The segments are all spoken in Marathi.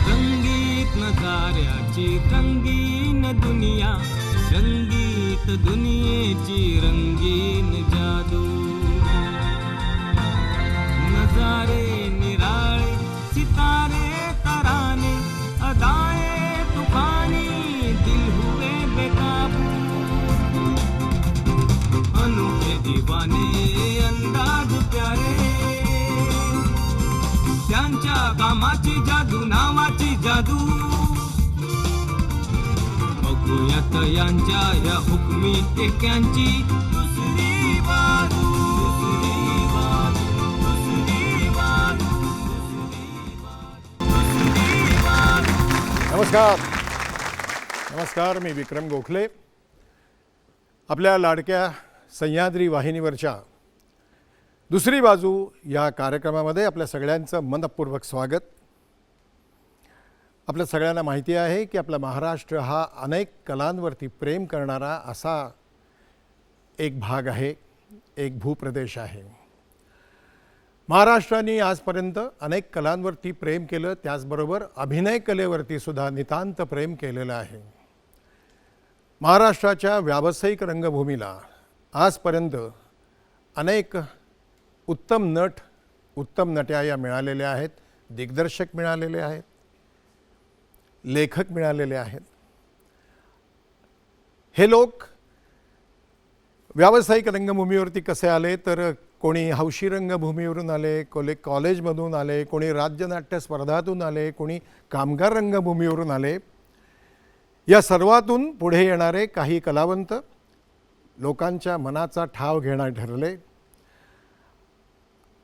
रंगीत नजाऱ्याची रंगीन दुनिया, रंगीत दुनियेची रंगीन जादू. नजारे निराळे सितारे तराने, अदाए तूफानी दिल हुए बेकाबू. अनोखे दीवाने अंदाज प्यारे, त्यांच्या कामाची जादू नावाची जादू. बघूयात यांच्या या हुकमी टेक्यांची दुसरी बाजू. दुसरी बाजू, दुसरी बाजू, दुसरी बाजू. नमस्कार, मी विक्रम गोखले. आपल्या लाडक्या सह्याद्री वाहिनीवरच्या दुसरी बाजू या कार्यक्रमामध्ये आपल्या सगळ्यांचं मनपूर्वक स्वागत. आपल्या सगळ्यांना माहिती आहे की आपला महाराष्ट्र हा अनेक कलांवरती प्रेम करणारा असा एक भाग आहे, एक भूप्रदेश आहे. महाराष्ट्राने आजपर्यंत अनेक कलांवरती प्रेम केलं, त्याचबरोबर अभिनय कलेवरती सुद्धा नितांत प्रेम केलेलं आहे. महाराष्ट्राच्या व्यावसायिक रंगभूमीला आजपर्यंत अनेक उत्तम नट, उत्तम नट्या या मिळालेल्या आहेत, दिग्दर्शक मिळालेले आहेत, लेखक मिळालेले आहेत. हे लोक व्यावसायिक रंगभूमीवरती कसे आले तर कोणी हौशी रंगभूमीवरून आले, कोणी कॉलेजमधून आले, कोणी राज्यनाट्य स्पर्धातून आले, कोणी कामगार रंगभूमीवरून आले. या सर्वातून पुढे येणारे काही कलावंत लोकांच्या मनाचा ठाव घेणार ठरले.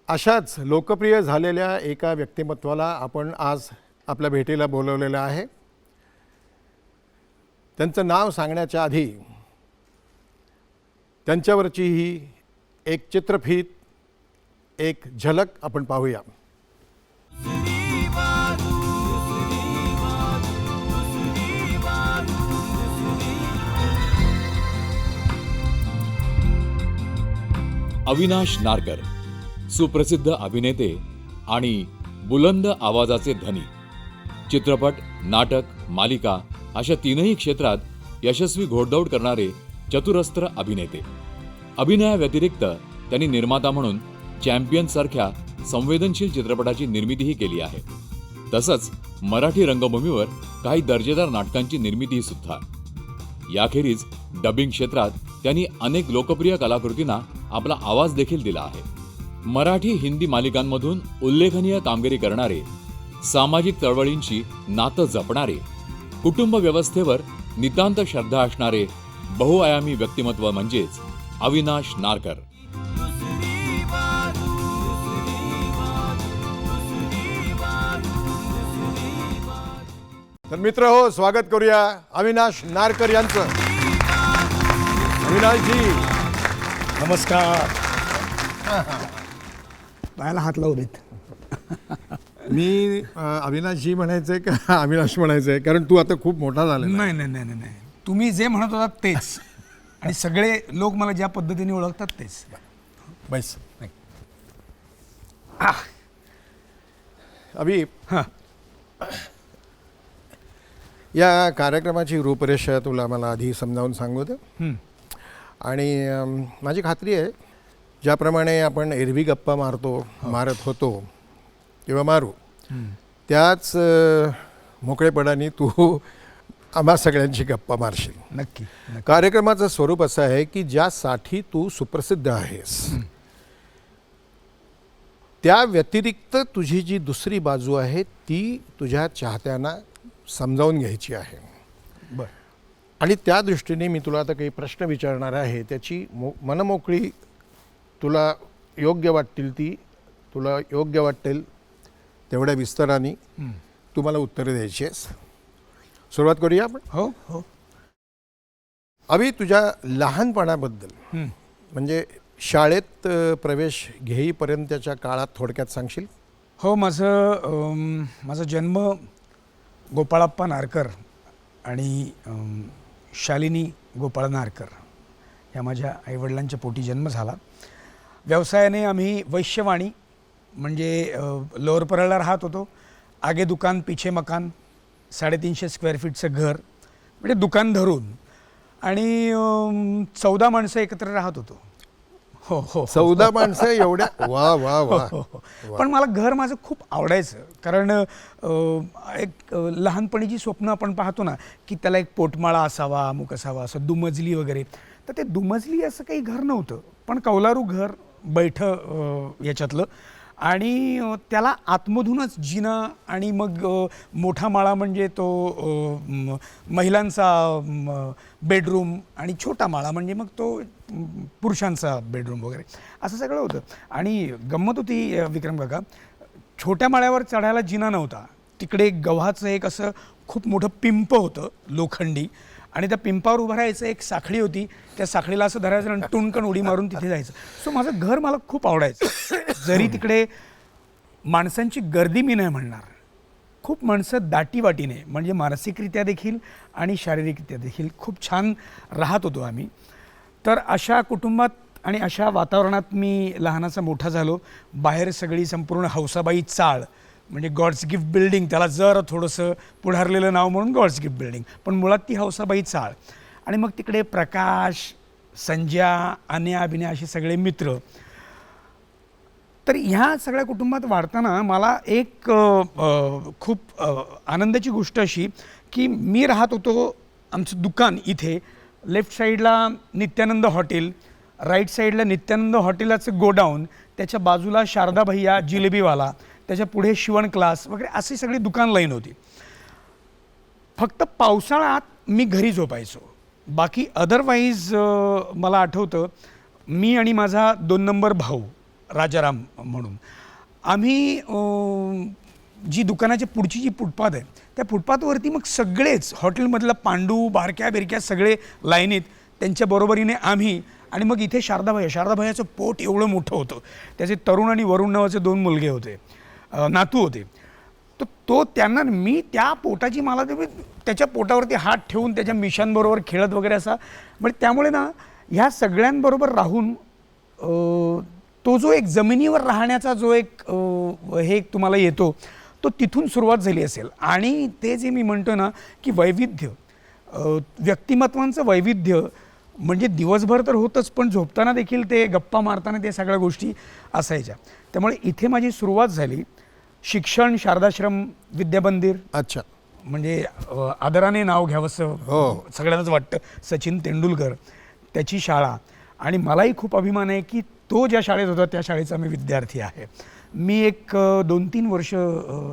अशाच लोकप्रिय झालेल्या एका व्यक्तिमत्वाला आपण आज आपल्या भेटीला बोलवलेलं आहे. त्यांचं नाव सांगण्याच्या आधी त्यांच्यावरची ही एक चित्रफीत, एक झलक आपण पाहूया. अविनाश नारकर, सुप्रसिद्ध अभिनेते आणि बुलंद आवाजाचे धनी. चित्रपट, नाटक, मालिका अशा तीनही क्षेत्रात यशस्वी घोडदौड करणारे चतुरस्त्र अभिनेते. अभिनयाव्यतिरिक्त त्यांनी निर्माता म्हणून चॅम्पियन सारख्या संवेदनशील चित्रपटाची निर्मितीही केली आहे. तसंच मराठी रंगभूमीवर काही दर्जेदार नाटकांची निर्मितीही सुद्धा. याखेरीज डबिंग क्षेत्रात त्यांनी अनेक लोकप्रिय कलाकृतींना आपला आवाज देखील दिला आहे. मराठी, हिंदी मालिकांमधून उल्लेखनीय कामगिरी करणारे, सामाजिक चळवळींशी नातं जपणारे, कुटुंब व्यवस्थेवर नितांत श्रद्धा असणारे बहुआयामी व्यक्तिमत्व म्हणजेच अविनाश नारकर. तर मित्र हो, स्वागत करूया अविनाश नारकर यांचं. अविनाशजी नमस्कार. पायाला हात लावू देत. मी अविनाशजी म्हणायचं आहे का अविनाश म्हणायचं आहे, कारण तू आता खूप मोठा झाला. नाही नाही नाही नाही, तुम्ही जे म्हणत होता तेच, आणि सगळे लोक मला ज्या पद्धतीने ओळखतात तेच. बस अभि, हां, या कार्यक्रमाची रूपरेषा तुला मला आधी समजावून सांगू दे. आणि माझी खात्री आहे, ज्याप्रमाणे आपण एरवी गप्पा मारत होतो किंवा मारू, त्याच मोकळेपणाने तू आम्हा सगळ्यांची गप्पा मारशील. नक्की. कार्यक्रमाचं स्वरूप असं आहे की ज्यासाठी तू सुप्रसिद्ध आहेस, त्या व्यतिरिक्त तुझी जी दुसरी बाजू आहे ती तुझ्या चाहत्यांना समजावून घ्यायची आहे. बरं. आणि त्या दृष्टीने मी तुला आता काही प्रश्न विचारणार आहे, त्याची मनमोकळी तुला योग्य वाटेल तेवढ्या विस्ताराने तू मला उत्तरं द्यायची आहेस. सुरुवात करूया आपण. हो हो. अभि, तुझ्या लहानपणाबद्दल म्हणजे शाळेत प्रवेश घेईपर्यंतच्या काळात थोडक्यात सांगशील? हो, माझा जन्म गोपाळप्पा नारकर आणि शालिनी गोपाळ नारकर ह्या माझ्या आईवडिलांच्या पोटी जन्म झाला. व्यवसायाने आम्ही वैश्यवाणी म्हणजे लोअर परळला राहत होतो. आगे दुकान पीछे मकान, 350 स्क्वेअर फीटचं घर म्हणजे दुकान धरून, आणि 14 माणसं एकत्र राहत होतो. हो हो 14 माणसं एवढ्या, वा वा वा. हो, हो. पण मला घर माझं खूप आवडायचं, कारण एक लहानपणीची स्वप्न आपण पाहतो ना की त्याला एक पोटमाळा असावा, अमुक असावा, असं दुमजली वगैरे. तर ते दुमजली असं काही घर नव्हतं, पण कौलारू घर बैठं याच्यातलं, आणि त्याला आतमधूनच जिना, आणि मग मोठा माळा म्हणजे तो महिलांचा बेडरूम, आणि छोटा माळा म्हणजे मग तो पुरुषांचा बेडरूम वगैरे, असं सगळं होतं. आणि गंमत होती विक्रम काका, छोट्या माळ्यावर चढायला जिना नव्हता. तिकडे गव्हाचं एक असं खूप मोठं पिंप होतं लोखंडी, आणि त्या पिंपावर उभं राहायचं, एक साखळी होती, त्या साखळीला असं धरायचं आणि टुणकन उडी मारून तिथे जायचं. सो माझं घर मला खूप आवडायचं. जरी तिकडे माणसांची गर्दी मी नाही म्हणणार, खूप माणसं दाटीवाटीने म्हणजे मानसिकरित्या देखील आणि शारीरिकरित्या देखील खूप छान राहत होतो आम्ही. तर अशा कुटुंबात आणि अशा वातावरणात मी लहानाचा मोठा झालो. बाहेर सगळी संपूर्ण हौसाबाई चाळ म्हणजे गॉड्स गिफ्ट बिल्डिंग, त्याला जर थोडंसं पुढारलेलं नाव म्हणून गॉड्स गिफ्ट बिल्डिंग, पण मुळात ती हौसाबाई चाळ. आणि मग तिकडे प्रकाश, संज्या, अन्या, अभिनय असे सगळे मित्र. तर ह्या सगळ्या कुटुंबात वाढताना मला एक खूप आनंदाची गोष्ट अशी की मी राहत होतो, आमचं दुकान इथे लेफ्ट साईडला नित्यानंद हॉटेल, राईट साईडला नित्यानंद हॉटेलाचं गोडाऊन, त्याच्या बाजूला शारदा भैया जिलेबीवाला, त्याच्या पुढे शिवण क्लास वगैरे अशी सगळी दुकान लाईन होती. फक्त पावसाळ्यात मी घरी झोपायचो, बाकी अदरवाईज मला आठवतं मी आणि माझा 2 नंबर भाऊ राजाराम म्हणून आम्ही जी दुकानाच्या पुढची जी फुटपाथ आहे त्या फुटपाथवरती मग सगळेच हॉटेलमधलं पांडू, बारक्या बिरक्या सगळे लाईनीत, त्यांच्या बरोबरीने आम्ही. आणि मग इथे शारदा भैयाचं पोट एवढं मोठं होतं, त्याचे तरुण आणि वरुण नावाचे 2 मुलगे होते, नातू होते. तर तो त्यांना मी त्या पोटाची, मला त्याच्या पोटावरती हात ठेवून त्याच्या मिशांबरोबर खेळत वगैरे असा, म्हणजे त्यामुळे ना ह्या सगळ्यांबरोबर राहून तो जो एक जमिनीवर राहण्याचा जो एक हे तुम्हाला येतो, तो तिथून सुरुवात झाली असेल. आणि ते जे मी म्हणतो ना की वैविध्य, व्यक्तिमत्वांचं वैविध्य म्हणजे दिवसभर तर होतंच, पण झोपताना देखील ते गप्पा मारताना ते सगळ्या गोष्टी असायच्या. त्यामुळे इथे माझी सुरुवात झाली. शिक्षण शारदाश्रम विद्यामंदिर, अच्छा, म्हणजे आदराने नाव घ्यावंसं सगळ्यांनाच वाटतं, सचिन तेंडुलकर, त्याची शाळा. आणि मलाही खूप अभिमान आहे की तो ज्या शाळेत होता त्या शाळेचा मी विद्यार्थी आहे. मी एक 2-3 वर्ष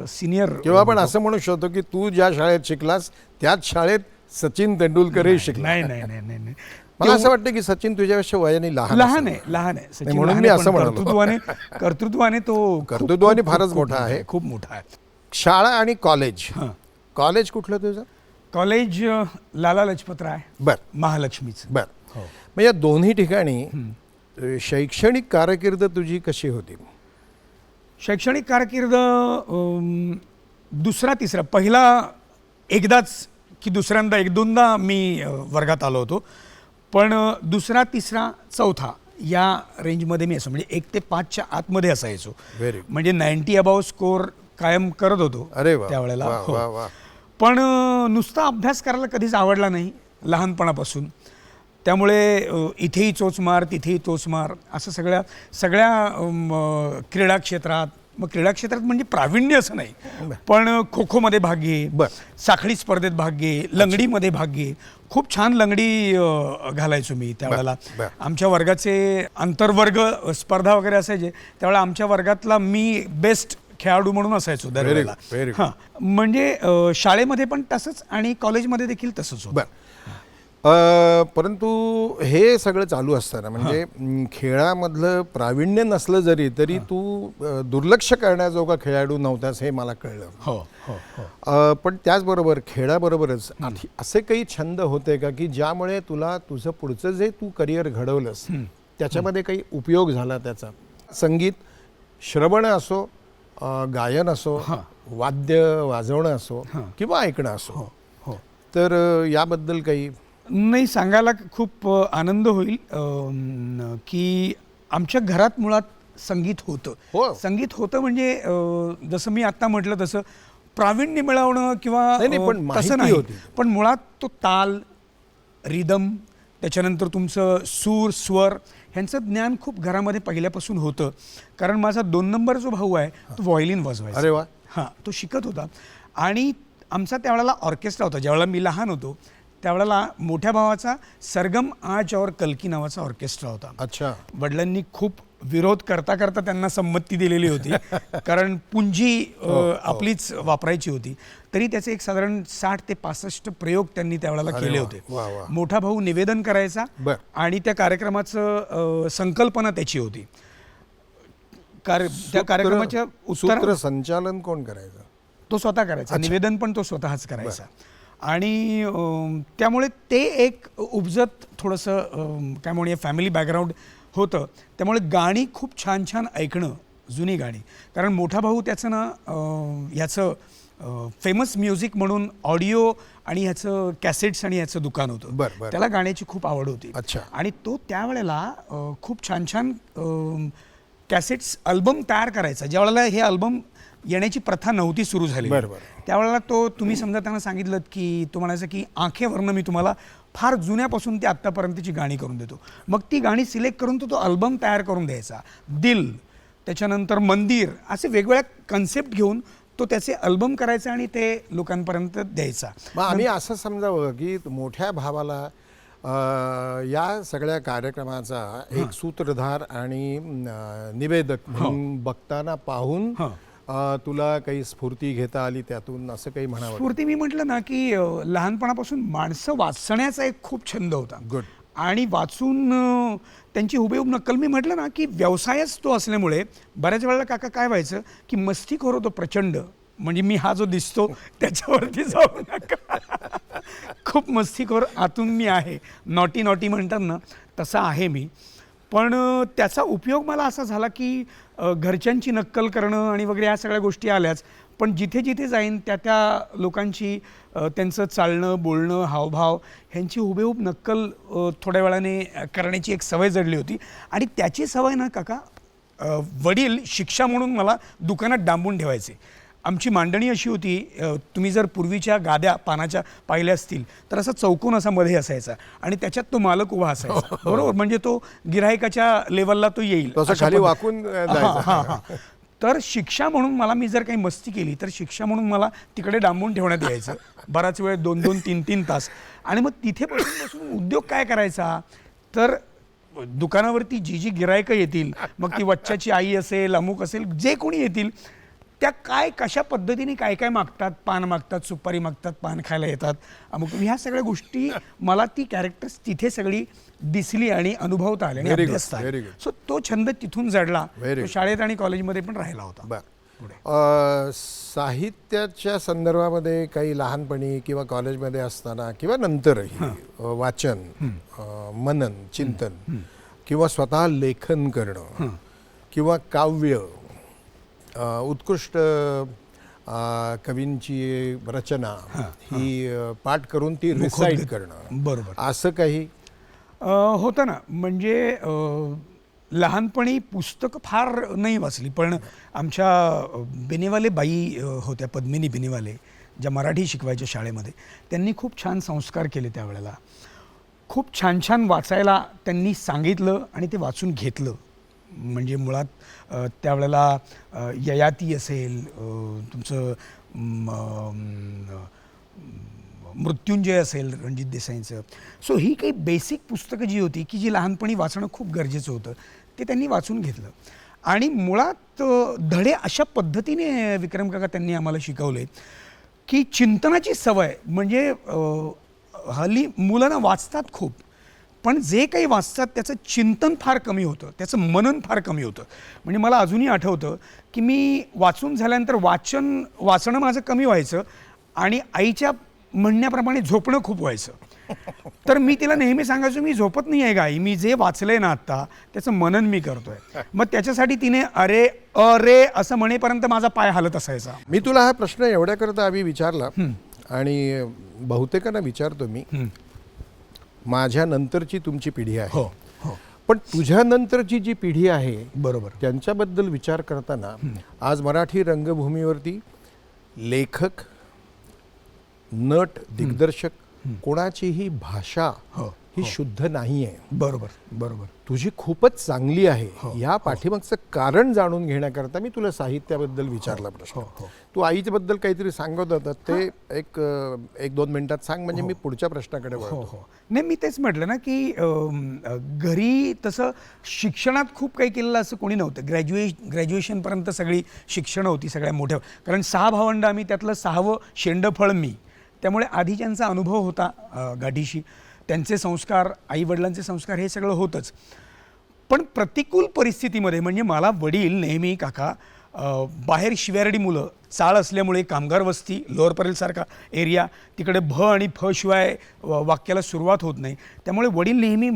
सिनियर. किंवा आपण असं म्हणू शकतो की तू ज्या शाळेत शिकलास त्याच शाळेत सचिन तेंडुलकरही शिकला. नाही. मला असं वाटतं की सचिन तुझ्यापेक्षा वयाने लहान आहे सचिन, म्हणून मी असं म्हणालो. कर्तृत्वाने तो कर्तृत्वाने फारच मोठा आहे, खूप मोठा आहे. शाळा आणि कॉलेज. कॉलेज कुठलं तुझं? कॉलेज लाला लजपतराय बर, महालक्ष्मीचं. बर. मग या दोन्ही ठिकाणी शैक्षणिक कारकीर्द तुझी कशी होती? शैक्षणिक कारकीर्द दुसरा तिसरा, पहिला एकदाच की दुसऱ्यांदा 1-2दा मी वर्गात आलो होतो, पण दुसरा तिसरा चौथा या रेंजमध्ये मी असं म्हणजे 1 ते 5च्या आतमध्ये असायचो. म्हणजे 90 अबाव स्कोर कायम करत होतो. अरे वा, त्यावेळेला. वा, वा. पण नुसता अभ्यास करायला कधीच आवडला नाही लहानपणापासून. त्यामुळे इथेही चोचमार, तिथेही चोचमार, असं सगळ्या क्रीडा क्षेत्रात, मग क्रीडा क्षेत्रात म्हणजे प्रावीण्य असं नाही, पण खो खोमध्ये भाग घे, साखळी स्पर्धेत भाग घे, लंगडीमध्ये भाग घे. खूप छान लंगडी घालायचो मी त्यावेळेला. आमच्या वर्गाचे आंतरवर्ग स्पर्धा वगैरे असायचे, त्यावेळेला आमच्या वर्गातला मी बेस्ट खेळाडू म्हणून असायचो दरवेळेला. हां, म्हणजे शाळेमध्ये पण तसंच आणि कॉलेजमध्ये देखील तसंच होतं. परंतु हे सगळं चालू असताना म्हणजे खेळामधलं प्रावीण्य नसलं जरी तरी तू दुर्लक्ष करण्याजोगा खेळाडू नव्हतास हे मला कळलं. हो. पण त्याचबरोबर खेळाबरोबरच असे काही छंद होते का की ज्यामुळे तुला तुझं पुढचं जे तू करिअर घडवलंस त्याच्यामध्ये काही उपयोग झाला त्याचा? संगीत, श्रवण असो, गायन असो, वाद्य वाजवणं असो किंवा ऐकणं असो, तर याबद्दल काही? नाही, सांगायला खूप आनंद होईल की आमच्या घरात मुळात संगीत होतं. हो. संगीत होतं म्हणजे जसं मी आत्ता म्हटलं तसं प्रावीण्य मिळवणं किंवा नाही, पण तसं माहिती नाही, होती. पण मुळात तो ताल, रिदम, त्याच्यानंतर तुमचं सूर, स्वर ह्यांचं ज्ञान खूप घरामध्ये पहिल्यापासून होतं. कारण माझा 2 नंबर जो भाऊ आहे तो व्हायोलिन वाजवायचा. अरे वा. हां, तो शिकत होता. आणि आमचा त्यावेळेला ऑर्केस्ट्रा होता. ज्यावेळेला मी लहान होतो त्यावेळेला मोठ्या भावाचा सरगम आज और कल्की नावाचा ऑर्केस्ट्रा होता. अच्छा. वडिलांनी खूप विरोध करता करता त्यांना संमती दिलेली होती कारण पुंजी आपलीच वापरायची होती. तरी त्याचे एक साधारण 60 ते 65 प्रयोग त्यांनी त्यावेळेला अरे केले वा, होते. वा, वा. मोठा भाऊ निवेदन करायचा बर. आणि त्या कार्यक्रमाचं संकल्पना त्याची होती. त्या कार्यक्रमाच्या सूत्रसंचालन कोण करायचं? तो स्वतः करायचा. निवेदन पण तो स्वतःच करायचा. आणि त्यामुळे ते एक उपजत थोडंसं काय म्हणूया फॅमिली बॅकग्राऊंड होतं. त्यामुळे गाणी खूप छान छान ऐकणं, जुनी गाणी. कारण मोठा भाऊ त्याचं ना ह्याचं फेमस म्युझिक म्हणून ऑडिओ आणि ह्याचं कॅसेट्स आणि ह्याचं दुकान होतं. बरं, बरं. त्याला गाण्याची खूप आवड होती. अच्छा. आणि तो त्यावेळेला खूप छान छान कॅसेट्स अल्बम तयार करायचा. ज्यावेळेला हे अल्बम येण्याची प्रथा नव्हती सुरू झाली, बरं, बरं. त्यावेळेला तो तुम्ही समजा त्यांना सांगितलं की तो म्हणायचा की आंखेवरनं मी तुम्हाला फार जुन्यापासून ते आत्तापर्यंतची गाणी करून देतो. मग ती गाणी सिलेक्ट करून तो अल्बम तयार करून द्यायचा. दिल, त्याच्यानंतर मंदिर, असे वेगवेगळ्या कन्सेप्ट घेऊन तो त्याचे अल्बम करायचा आणि ते लोकांपर्यंत द्यायचा. मग आम्ही असं समजावं की मोठ्या भावाला या सगळ्या कार्यक्रमाचा एक सूत्रधार आणि निवेदक म्हणून बघताना पाहून तुला काही स्फूर्ती घेता आली त्यातून, असं काही म्हणावं? स्फूर्ती मी म्हटलं ना की लहानपणापासून माणसं वाचण्याचा एक खूप छंद होता. गुड. आणि वाचून त्यांची हुबेहूब नक्कल. मी म्हटलं ना की व्यवसायच तो असल्यामुळे बऱ्याच वेळेला काका काय व्हायचं की मस्तीखोर होतो प्रचंड. म्हणजे मी हा जो दिसतो त्याच्यावरती जाऊ नका. खूप मस्तीखोर आतून मी आहे. नॉटी नॉटी म्हणतात ना तसा आहे मी. पण त्याचा उपयोग मला असा झाला की घरच्यांची नक्कल करणं आणि वगैरे या सगळ्या गोष्टी आल्याच. पण जिथे जिथे जाईन त्या लोकांची त्यांचं चालणं, बोलणं, हावभाव ह्यांची हुबेहूब नक्कल थोड्या वेळाने करण्याची एक सवय जडली होती. आणि त्याची सवय ना काका वडील शिक्षा म्हणून मला दुकानात डांबून ठेवायचे. आमची मांडणी अशी होती, तुम्ही जर पूर्वीच्या गाद्या पानाच्या पाहिल्या असतील तर असा चौकोन असा मध्ये असायचा आणि त्याच्यात तो मालक उभा असायचा. बरोबर, म्हणजे तो गिऱ्हाईकाच्या लेवलला तो येईल खाली वाकून जायचं. तर शिक्षा म्हणून मला, मी जर काही मस्ती केली तर शिक्षा म्हणून मला तिकडे डांबून ठेवण्यात यायचं बराच वेळ, 2-2, 3-3 तास. आणि मग तिथे बसून उद्योग काय करायचा तर दुकानावरती जी गिऱ्हाईकं येतील, मग ती वच्च्याची आई असेल, अमुक असेल, जे कोणी येतील त्या काय कशा पद्धतीने काय काय मागतात, पान मागतात, सुपारी मागतात, पान खायला येतात, अमुक, ह्या सगळ्या गोष्टी मला ती कॅरेक्टर्स तिथे सगळी दिसली आणि अनुभवता आली आणि अभ्यासता आली. सो तो छंद तिथून जडला. तो शाळेत आणि कॉलेजमध्ये पण राहिला होता. साहित्याच्या संदर्भामध्ये काही लहानपणी किंवा कॉलेजमध्ये असताना किंवा नंतरही वाचन, मनन, चिंतन किंवा स्वतः लेखन करणं किंवा काव्य, उत्कृष्ट कवींची रचना ही पाठ करून ती रिसाईट करणं, बरोबर, असं काही होतं ना. म्हणजे लहानपणी पुस्तकं फार नाही वाचली, पण आमच्या बेनेवाले बाई होत्या, पद्मिनी बेनेवाले, ज्या मराठी शिकवायच्या शाळेमध्ये, त्यांनी खूप छान संस्कार केले. त्यावेळेला खूप छान छान वाचायला त्यांनी सांगितलं आणि ते वाचून घेतलं. म्हणजे मुळात त्यावेळेला ययाती असेल, तुमचं मृत्युंजय असेल रणजित देसाईंचं. सो ही काही बेसिक पुस्तकं जी होती की जी लहानपणी वाचणं खूप गरजेचं होतं, ते त्यांनी वाचून घेतलं. आणि मुळात धडे अशा पद्धतीने विक्रम काका त्यांनी आम्हाला शिकवले की चिंतनाची सवय. म्हणजे हल्ली मुलांना वाचतात खूप, पण जे काही वाचतात त्याचं चिंतन फार कमी होतं, त्याचं मनन फार कमी होतं. म्हणजे मला अजूनही आठवतं की मी वाचून झाल्यानंतर वाचणं माझं कमी व्हायचं आणि आईच्या म्हणण्याप्रमाणे झोपणं खूप व्हायचं. तर मी तिला नेहमी सांगायचो, मी झोपत नाही आहे का आई, मी जे वाचलंय ना आत्ता त्याचं मनन मी करतोय. मग त्याच्यासाठी तिने अरे अरे असं म्हणेपर्यंत माझा पाय हालत असायचा. मी तुला हा प्रश्न एवढ्याकरता आम्ही विचारला आणि बहुतेकांना विचारतो मी, माझ्या नंतरची तुमची पिढी आहे. हो हो पण तुझ्या नंतरची जी पिढी आहे बरोबर. त्यांच्याबद्दल विचार करताना आज मराठी रंगभूमीवरती लेखक, नट, दिग्दर्शक कोणाचीही भाषा हो ही शुद्ध नाही आहे. बरोबर बरोबर. तुझी खूपच चांगली आहे. या पाठीमागचं कारण जाणून घेण्याकरता मी तुला साहित्याबद्दल विचारला प्रश्न. तू आईबद्दल काहीतरी सांगत होता ते एक दोन मिनिटात सांग, म्हणजे मी पुढच्या प्रश्नाकडे हो वळतो. हो नाही, मी तेच म्हटलं ना की घरी तसं शिक्षणात खूप काही केलेलं असं कोणी नव्हतं. ग्रॅज्युएशनपर्यंत सगळी शिक्षणं होती सगळ्या मोठ्या, कारण 6 भावंड आम्ही, त्यातलं 6वं शेंडफळ मी. त्यामुळे आधीच्यांचा अनुभव होता गाठीशी, त्यांचे संस्कार, आईवडिलांचे संस्कार हे सगळं होतंच. पण प्रतिकूल परिस्थितीमध्ये म्हणजे मला वडील नेहमी काका बाहेर शिव्यारडी मुलं, चाळ असल्यामुळे कामगार वस्ती, लोअर परेलसारखा एरिया, तिकडे भ आणि फ शिवाय वाक्याला सुरुवात होत नाही. त्यामुळे वडील नेहमी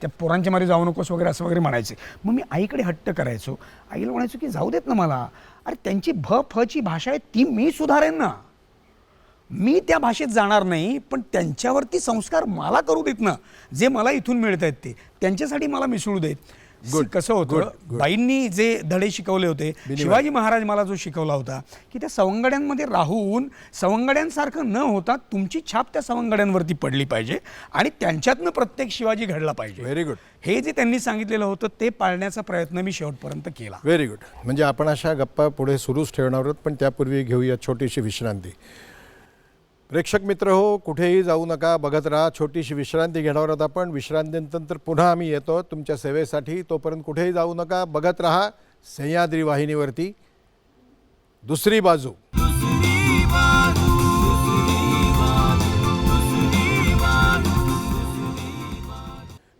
त्या पोरांच्या मागे जाऊ नकोस वगैरे असं वगैरे म्हणायचे. मग मी आईकडे हट्ट करायचो. आईला म्हणायचो की जाऊ देत ना मला, अरे त्यांची भ फची भाषा आहे ती मी सुधारेन ना, मी त्या भाषेत जाणार नाही, पण त्यांच्यावरती संस्कार मला करू देत ना, जे मला इथून मिळत आहेत ते त्यांच्यासाठी मला मिसळू देत. कसं होतं, बाईंनी जे धडे शिकवले होते, शिवाजी महाराज मला जो शिकवला होता की त्या सवंगड्यांमध्ये राहून सवंगड्यांसारखं न होता तुमची छाप त्या सवंगड्यांवरती पडली पाहिजे आणि त्यांच्यातनं प्रत्येक शिवाजी घडला पाहिजे. Very good. हे जे त्यांनी सांगितलेलं होतं ते पाळण्याचा प्रयत्न मी शेवटपर्यंत केला. Very good. म्हणजे आपण अशा गप्पा पुढे सुरूच ठेवणार आहोत, पण त्यापूर्वी घेऊया छोटीशी विश्रांती. प्रेक्षक मित्र हो, कुठेही जाऊ नका, बघत राहा. छोटीशी विश्रांती घेणार आहोत आपण. विश्रांतीनंतर पुन्हा आम्ही येतो तुमच्या सेवेसाठी. तोपर्यंत कुठेही जाऊ नका, बघत राहा सह्याद्री वाहिनीवरती दुसरी बाजू.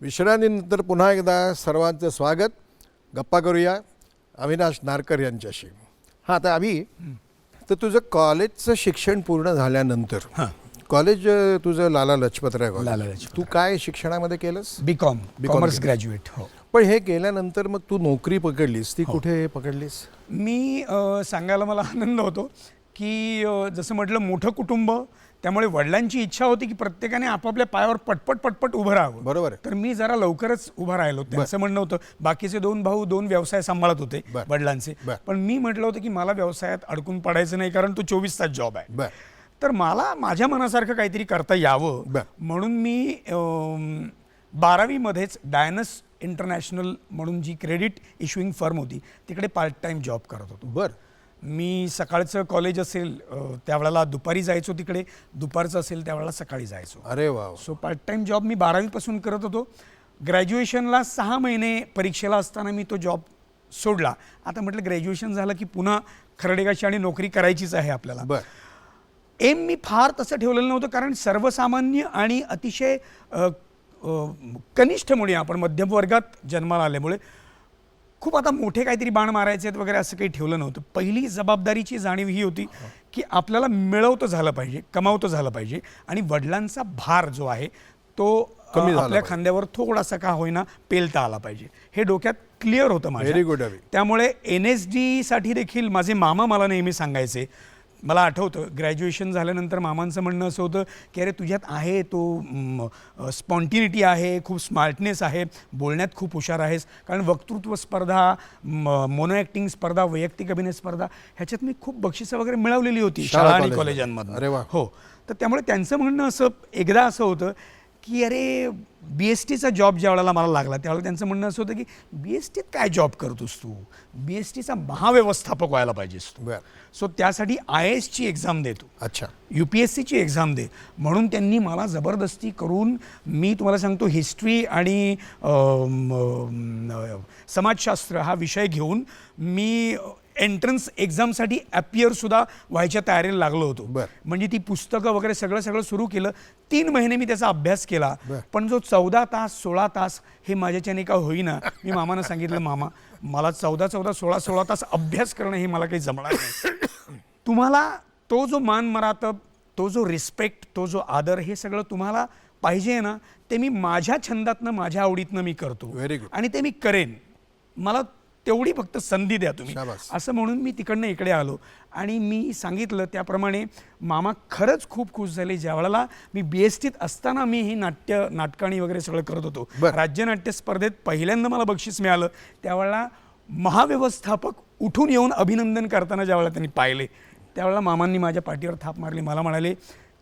विश्रांतीनंतर पुन्हा एकदा सर्वांचं स्वागत. गप्पा करूया अविनाश नारकर यांच्याशी. हां, आता अभि, तर तुझं कॉलेजचं शिक्षण पूर्ण झाल्यानंतर, कॉलेज तुझं लाला लजपतराय कॉलेज, तू काय शिक्षणामध्ये केलंस? BCom, commerce graduate. हो. पण हे केल्यानंतर मग तू नोकरी पकडलीस, ती कुठे पकडलीस? मी सांगायला मला आनंद होतो की जसं म्हटलं मोठं कुटुंब, त्यामुळे वडिलांची इच्छा होती की प्रत्येकाने आपापल्या पायावर पटपट पटपट उभं राहावं. बरोबर आहे. तर मी जरा लवकरच उभं राहिलो. असं म्हणणं होतं, बाकीचे 2 भाऊ 2 व्यवसाय सांभाळत होते वडिलांचे, पण मी म्हटलं होतं की मला व्यवसायात अडकून पडायचं नाही, कारण तो 24 तास जॉब आहे. तर मला माझ्या मनासारखं काहीतरी करता यावं म्हणून मी 12वी मध्येच डायनस इंटरनॅशनल म्हणून जी क्रेडिट इश्युइंग फर्म होती तिकडे पार्ट टाइम जॉब करत होतो. बरं. मी सकाळचं कॉलेज असेल त्यावेळेला दुपारी जायचो तिकडे, दुपारचं असेल त्यावेळेला सकाळी जायचो. अरे वा. सो पार्ट टाइम जॉब मी 12वीपासून करत होतो. ग्रॅज्युएशनला 6 महिने परीक्षेला असताना मी तो जॉब सोडला. आता म्हटलं ग्रॅज्युएशन झालं की पुन्हा खरडेगाची आणि नोकरी करायचीच आहे आपल्याला. एम मी फार तसं ठेवलेलं नव्हतं, कारण सर्वसामान्य आणि अतिशय कनिष्ठ मुळे, आपण मध्यम वर्गात जन्माला आल्यामुळे खूप आता मोठे काहीतरी बाण मारायचे आहेत वगैरे असं काही ठेवलं नव्हतं. पहिली जबाबदारीची जाणीव ही होती की आपल्याला मिळवतं झालं पाहिजे, कमावतं झालं पाहिजे, आणि वडिलांचा भार जो आहे तो आपल्या खांद्यावर थोडासा का होईना पेलता आला पाहिजे, हे डोक्यात क्लिअर होतं माझ्या. Very good. त्यामुळे NSD साठी देखील माझे मामा मला नेहमी सांगायचे. मला आठवतं ग्रॅज्युएशन झाल्यानंतर मामांचं म्हणणं असं होतं की अरे तुझ्यात आहे तो स्पॉन्टिनिटी आहे, खूप स्मार्टनेस आहे, बोलण्यात खूप हुशार आहेस, कारण वक्तृत्व स्पर्धा, मोनो ॲक्टिंग स्पर्धा, वैयक्तिक अभिनय स्पर्धा ह्याच्यात मी खूप बक्षिसं वगैरे मिळवलेली होती शाळा आणि कॉलेजांमधून. अरे वा. हो. तर त्यामुळे त्यांचं म्हणणं असं एकदा असं होतं की अरे BSTचा जॉब ज्या वेळेला मला लागला त्यावेळेला त्यांचं म्हणणं असं होतं की BSTत काय जॉब करतोस तू, BSTचा महाव्यवस्थापक व्हायला पाहिजेस तू. सो त्यासाठी IASची एक्झाम दे तू. अच्छा. UPSCची एक्झाम दे म्हणून त्यांनी मला जबरदस्ती करून, मी तुम्हाला सांगतो हिस्ट्री आणि समाजशास्त्र हा विषय घेऊन मी एंट्रन्स एक्झामसाठी ॲपियरसुद्धा व्हायच्या तयारीला लागलो होतो. म्हणजे ती पुस्तकं वगैरे सगळं सुरू केलं. 3 महिने मी त्याचा अभ्यास केला, पण जो 14 तास 16 तास हे माझ्याच्याने का होईना. मी मामानं सांगितलं, मामा मला 14 16 तास अभ्यास करणं हे मला काही जमणार नाही. तुम्हाला तो जो मान मरातब, तो जो रिस्पेक्ट, तो जो आदर, हे सगळं तुम्हाला पाहिजे ना, ते मी माझ्या छंदातनं माझ्या आवडीतनं मी करतो आणि ते मी करेन. मला तेवढी फक्त संधी द्या तुम्ही, शाबास. असं म्हणून मी तिकडनं इकडे आलो. आणि मी सांगितलं त्याप्रमाणे मामा खरंच खूप खुश झाले. ज्या वेळेला मी BSTत असताना मी ही नाटकाणी वगैरे सगळं करत होतो, बरं. राज्य नाट्य स्पर्धेत पहिल्यांदा मला बक्षीस मिळालं. त्यावेळेला महाव्यवस्थापक उठून येऊन अभिनंदन करताना ज्यावेळेला त्यांनी पाहिले, त्यावेळेला मामांनी माझ्या पाठीवर थाप मारली. मला म्हणाले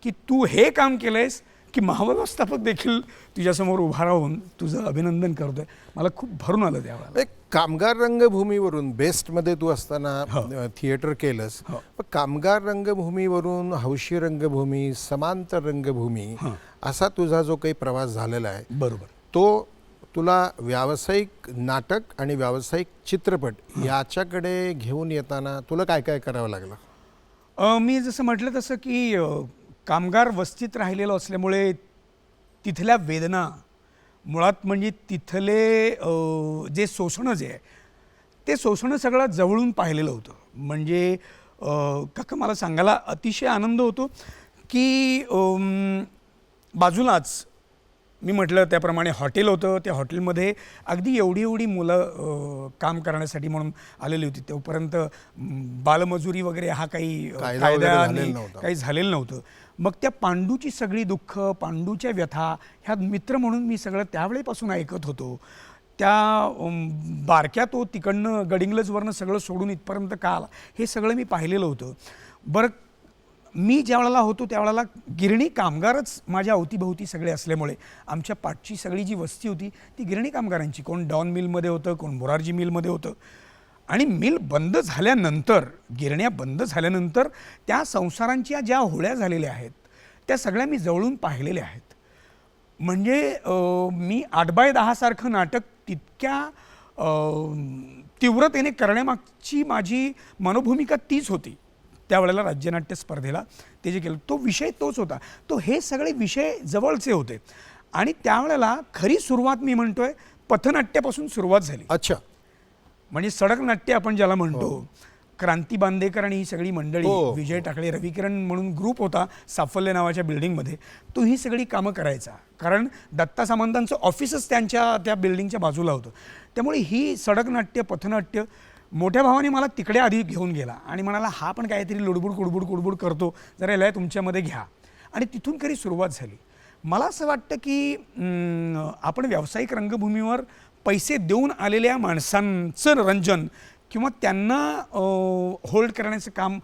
की तू हे काम केलंयस की महाव्यवस्थापक देखील तुझ्यासमोर उभा राहून तुझं अभिनंदन करतोय. मला खूप भरून आलं त्यावेळेला. एक कामगार रंगभूमीवरून बेस्टमध्ये तू असताना थिएटर केलंस, पण कामगार रंगभूमीवरून हौशी रंगभूमी, समांतर रंगभूमी असा तुझा जो काही प्रवास झालेला आहे, बरोबर, तो तुला व्यावसायिक नाटक आणि व्यावसायिक चित्रपट याच्याकडे घेऊन येताना तुला काय काय करावं लागलं? मी जसं म्हटलं तसं की कामगार वस्तीत राहिलेलो असल्यामुळे तिथल्या वेदना, मुळात म्हणजे तिथले जे शोषण जे आहे ते शोषण सगळं जवळून पाहिलेलं होतं. म्हणजे काका मला सांगायला अतिशय आनंद होतो की बाजूलाच मी म्हटलं त्याप्रमाणे हॉटेल होतं. त्या हॉटेलमध्ये अगदी एवढी मुलं काम करण्यासाठी म्हणून आलेली होती. तोपर्यंत बालमजुरी वगैरे हा काही कायदा काही झालेलं नव्हतं. मग त्या पांडूची सगळी दुःख, पांडूच्या व्यथा ह्या मित्र म्हणून मी सगळं त्यावेळेपासून ऐकत होतो. त्या बारक्या तो तिकडनं गडिंग्लजवरनं सगळं सोडून इथपर्यंत का आला हे सगळं मी पाहिलेलं होतं. बरं, मी ज्या वेळेला होतो त्यावेळेला गिरणी कामगारच माझ्या अवतीभोवती सगळे असल्यामुळे आमच्या पाठची सगळी जी वस्ती होती ती गिरणी कामगारांची. कोण डॉन मिलमध्ये होतं, कोण मोरारजी मिलमध्ये होतं. आणि मिल बंद झाल्यानंतर, गिरण्या बंद झाल्यानंतर त्या संसारांच्या ज्या होळ्या झालेल्या आहेत त्या सगळ्या मी जवळून पाहिलेल्या आहेत. म्हणजे मी 8x10 सारखं नाटक तितक्या तीव्रतेने करण्यामागची माझी मनोभूमिका तीच होती. त्यावेळेला राज्यनाट्य स्पर्धेला ते जे केलं तो विषय तोच होता. तो हे सगळे विषय जवळचे होते. आणि त्यावेळेला खरी सुरुवात मी म्हणतोय पथनाट्यापासून सुरुवात झाली. अच्छा, म्हणजे सडक नाट्य आपण ज्याला म्हणतो. क्रांती बांदेकर आणि ही सगळी मंडळी, विजय टाकळे, रविकिरण म्हणून ग्रुप होता साफल्य नावाच्या बिल्डिंगमध्ये, तो ही सगळी कामं करायचा. कारण दत्ता सामंतांचं ऑफिसच त्या बिल्डिंगच्या बाजूला होतं. त्यामुळे ही सडक नाट्य, पथनाट्य मोठ्या भावाने मला तिकडे आधी घेऊन गेला आणि म्हणाला हा पण काहीतरी लुडबुड कुडबुड करतो, जरा याला तुमच्यामध्ये घ्या. आणि तिथून खरी सुरुवात झाली. मला असं वाटतं की आपण व्यावसायिक रंगभूमीवर पैसे देऊन आलेल्या माणसांचं रंजन किंवा त्यांना होल्ड करण्याचं काम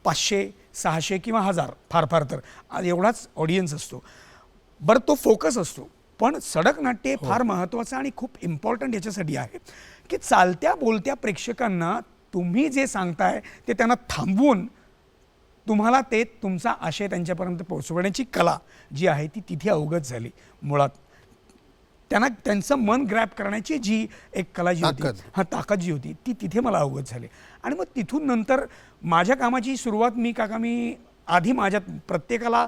500, 600 किंवा 1000 फार तर एवढाच ऑडियन्स असतो. बरं, तो फोकस असतो. पण सडक नाट्य फार महत्त्वाचं आणि खूप इम्पॉर्टंट याच्यासाठी आहे की चालत्या बोलत्या प्रेक्षकांना तुम्ही जे सांगताय ते त्यांना थांबवून तुम्हाला ते तुमचा आशय त्यांच्यापर्यंत पोहोचवण्याची कला जी आहे ती तिथे अवगत झाली. मुळात त्यांना त्यांचं मन ग्रॅब करण्याची जी एक कला जी होती, ताकद जी होती ती तिथे मला अवगत झाली. आणि मग तिथून नंतर माझ्या कामाची सुरुवात मी आधी माझ्या प्रत्येकाला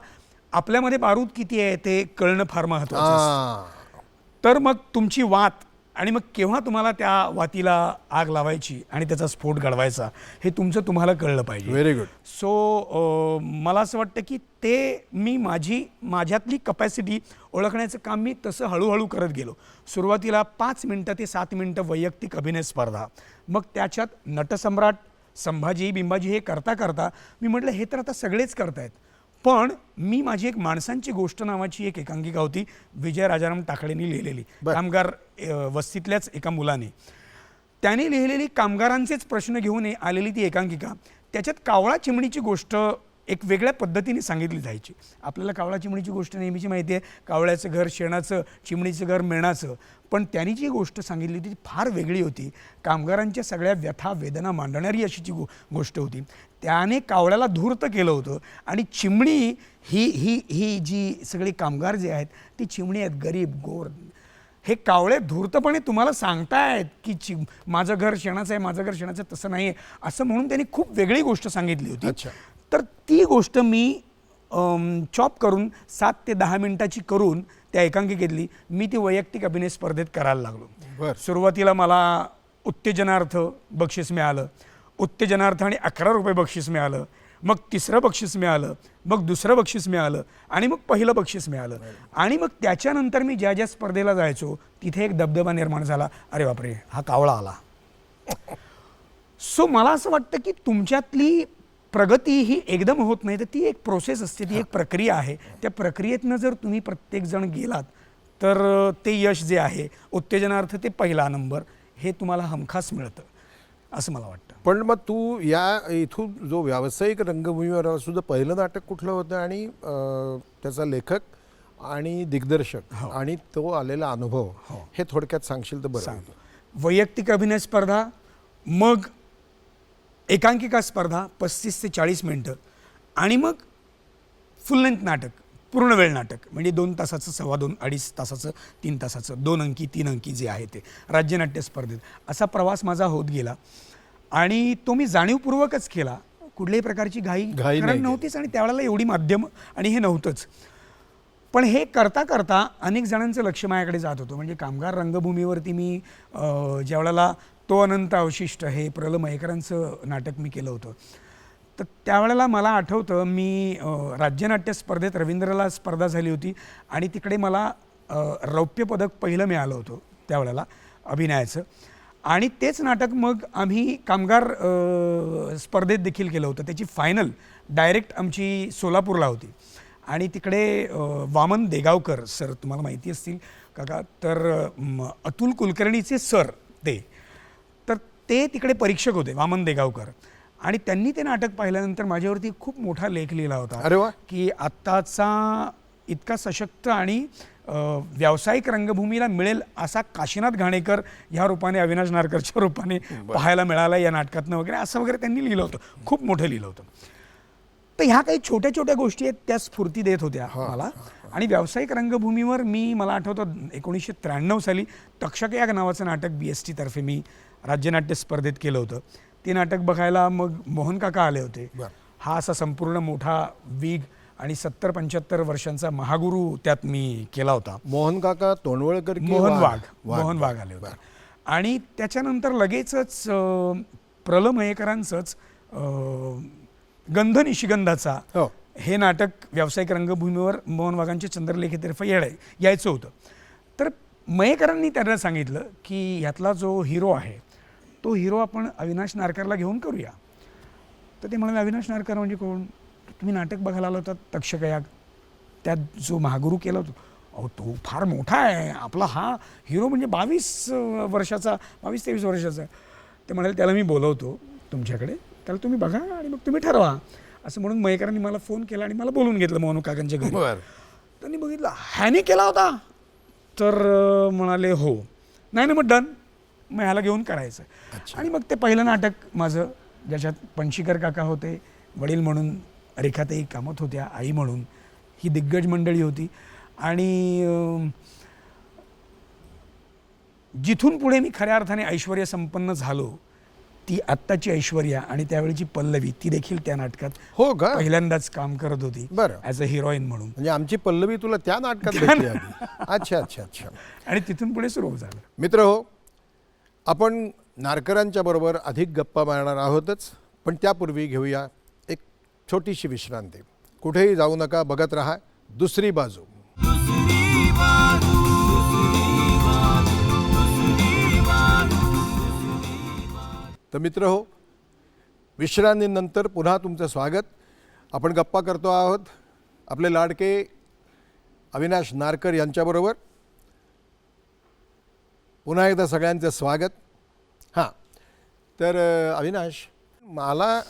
आपल्यामध्ये बारूद किती आहे ते कळणं फार महत्त्वाचं असतं. तर मग तुमची वात आणि मग केव्हा तुम्हाला त्या वातीला आग लावायची आणि त्याचा स्फोट घडवायचा हे तुम्हाला कळलं पाहिजे. Very good. सो मला असं वाटतं की ते मी माझ्यातली कपॅसिटी ओळखण्याचं काम मी तसं हळूहळू करत गेलो. सुरुवातीला 5 मिनटं ते 7 मिनटं वैयक्तिक अभिनय स्पर्धा, मग त्याच्यात नटसम्राट, संभाजी, बिंबाजी हे करता मी म्हटलं हे तर आता सगळेच करतायत. पण मी माझी एक माणसांची गोष्ट नावाची एक एकांकिका होती विजय राजाराम टाकळेंनी लिहिलेली, कामगार वस्तीतल्याच एका मुलाने. त्याने लिहिलेली कामगारांचेच प्रश्न घेऊन आलेली ती एकांकिका. त्याच्यात कावळा चिमणीची गोष्ट एक वेगळ्या पद्धतीने सांगितली जायची. आपल्याला कावळा चिमणीची गोष्ट नेहमीची माहिती आहे, कावळ्याचं घर शेणाचं, चिमणीचं घर मेणाचं. पण त्यांनी जी गोष्ट सांगितली ती फार वेगळी होती. कामगारांच्या सगळ्या व्यथा वेदना मांडणारी अशी गोष्ट होती. त्याने कावळ्याला धूर्त केलं होतं आणि चिमणी ही जी सगळी कामगार जे आहेत ती चिमणी आहेत, गरीब गोर. हे कावळे धूर्तपणे तुम्हाला सांगतायत की माझं घर शेणाचं आहे, माझं घर शेणाचं, तसं नाही आहे असं म्हणून त्यांनी खूप वेगळी गोष्ट सांगितली होती. तर ती गोष्ट मी चॉप करून 7 ते 10 मिनिटाची करून त्या एकांकिकेतली मी ती वैयक्तिक अभिनय स्पर्धेत करायला लागलो. सुरुवातीला मला उत्तेजनार्थ बक्षीस मिळालं, उत्तेजनार्थ आणि 11 रुपये बक्षीस मिळालं. मग 3रं बक्षीस मिळालं, मग 2रं बक्षीस मिळालं आणि मग 1लं बक्षीस मिळालं. आणि मग त्याच्यानंतर मी ज्या स्पर्धेला जायचो तिथे एक दबदबा निर्माण झाला. अरे बापरे, हा कावळा आला. सो मला असं वाटतं की तुमच्यातली प्रगती ही एकदम होत नाही, तर ती एक प्रोसेस असते, ती एक प्रक्रिया आहे. त्या प्रक्रियेतनं जर तुम्ही प्रत्येकजण गेलात तर ते यश जे आहे उत्तेजनार्थ ते पहिला नंबर हे तुम्हाला हमखास मिळतं असं मला वाटतं. पण मग तू इथून जो व्यावसायिक रंगभूमीवर सुद्धा पहिलं नाटक कुठलं होतं आणि त्याचा लेखक आणि दिग्दर्शक आणि तो आलेला अनुभव हे थोडक्यात सांगशील तर बरं होईल. वैयक्तिक अभिनय स्पर्धा, मग एकांकिका स्पर्धा 35 ते 40 मिनटं आणि मग फुल लेंथ नाटक, पूर्ण वेळ नाटक म्हणजे 2 तासाचं, 2.25 2.5 तासाचं, 3 तासाचं, 2 अंकी 3 अंकी जे आहे ते राज्यनाट्य स्पर्धेत. असा प्रवास माझा होत गेला आणि तो मी जाणीवपूर्वकच केला. कुठल्याही प्रकारची घाई नाही नव्हतीच आणि त्यावेळेला एवढी माध्यम आणि हे नव्हतंच. पण हे करता करता अनेक जणांचं लक्ष माझ्याकडे जात होतं. म्हणजे कामगार रंगभूमीवरती मी ज्यावेळेला तो अनंत अवशिष्ट हे प्र. ल. मयेकरांचं नाटक मी केलं होतं, तर त्यावेळेला मला आठवतं मी राज्यनाट्य स्पर्धेत रवींद्रला स्पर्धा झाली होती आणि तिकडे मला रौप्य पदक पहिलं मिळालं होतं त्यावेळेला अभिनयाचं. आणि तेच नाटक मग आम्ही कामगार स्पर्धेत देखील केलं होतं. त्याची फायनल डायरेक्ट आमची सोलापूरला होती आणि तिकडे वामन देगावकर सर, तुम्हाला माहिती असतील काका, तर अतुल कुलकर्णीचे सर तर ते तिकडे परीक्षक होते, वामन देगावकर. आणि त्यांनी ते नाटक पाहिल्यानंतर माझ्यावरती खूप मोठा लेख लिहिला होता. अरे वा. की आत्ताचा इतका सशक्त आणि व्यावसायिक रंगभूमीला मिळेल असा काशीनाथ घाणेकर ह्या रूपाने, अविनाश नारकरच्या रूपाने पाहायला मिळाला या नाटकातनं वगैरे, असं वगैरे त्यांनी लिहिलं होतं, खूप मोठं लिहिलं होतं. तर ह्या काही छोट्या छोट्या गोष्टी आहेत त्या स्फूर्ती देत होत्या मला. आणि व्यावसायिक रंगभूमीवर मला आठवतं 1993 साली तक्षक या नावाचं नाटक BST तर्फे मी राज्यनाट्य स्पर्धेत केलं होतं. ते नाटक बघायला मग मोहन काका आले होते. हा असा संपूर्ण मोठा वीग आणि 70-75 वर्षांचा महागुरू त्यात मी केला होता. मोहन काका तोंडवळकर की मोहन वाघ आले होते. आणि त्याच्यानंतर लगेचच प्र. ल. मयेकरांचंच गंध निशिगंधाचा हे नाटक व्यावसायिक रंगभूमीवर मोहन वाघांच्या चंद्रलेखेतर्फे यायचं होतं. तर मयेकरांनी त्यांना सांगितलं की ह्यातला जो हिरो आहे तो हिरो आपण अविनाश नारकरला घेऊन करूया. तर ते म्हणाले अविनाश नारकर म्हणजे कोण? तुम्ही नाटक बघायला आला होता तक्षकयाग, त्यात जो महागुरू केला होता, अहो तो फार मोठा आहे, आपला हा हिरो म्हणजे 22 वर्षाचा, 22-23 वर्षाचा. ते म्हणाले त्याला मी बोलवतो तुमच्याकडे, त्याला तुम्ही बघा आणि मग तुम्ही ठरवा. असं म्हणून मयेकरांनी मला फोन केला आणि मला बोलून घेतलं मोहन काकांच्या घरी. त्यांनी बघितलं ह्याने केला होता, तर म्हणाले हो. नाही ना, मग डन, मग ह्याला घेऊन करायचं. आणि मग ते पहिलं नाटक माझं, ज्याच्यात पणशीकर काका होते, वडील म्हणून रेखाताई कामत होत्या, आई म्हणून ही दिग्गज मंडळी होती. आणि जिथून पुढे मी खऱ्या अर्थाने ऐश्वर्य संपन्न झालो, ती आत्ताची ऐश्वर्या आणि त्यावेळीची पल्लवी, ती देखील त्या नाटकात हो का पहिल्यांदाच काम करत होती ॲज अ हिरोईन म्हणून. म्हणजे आमची पल्लवी तुला त्या नाटकात भेटली आधी. अच्छा अच्छा अच्छा. आणि तिथून पुढे सुरू झालं. मित्र हो, आपण नारकरांच्या बरोबर अधिक गप्पा मारणार आहोतच, पण त्यापूर्वी घेऊया एक छोटीशी विश्रांती. कुठेही जाऊ नका, बघत राहा दुसरी बाजू. दुसरी बाजू, दुसरी बाजू, दुसरी बाजू. तर मित्र हो, विश्रांतीनंतर पुन्हा तुमचं स्वागत. आपण गप्पा करतो आहोत आपले लाडके अविनाश नारकर यांच्याबरोबर. पुन्हा एकदा सगळ्यांचं स्वागत. हां, तर अविनाश, मला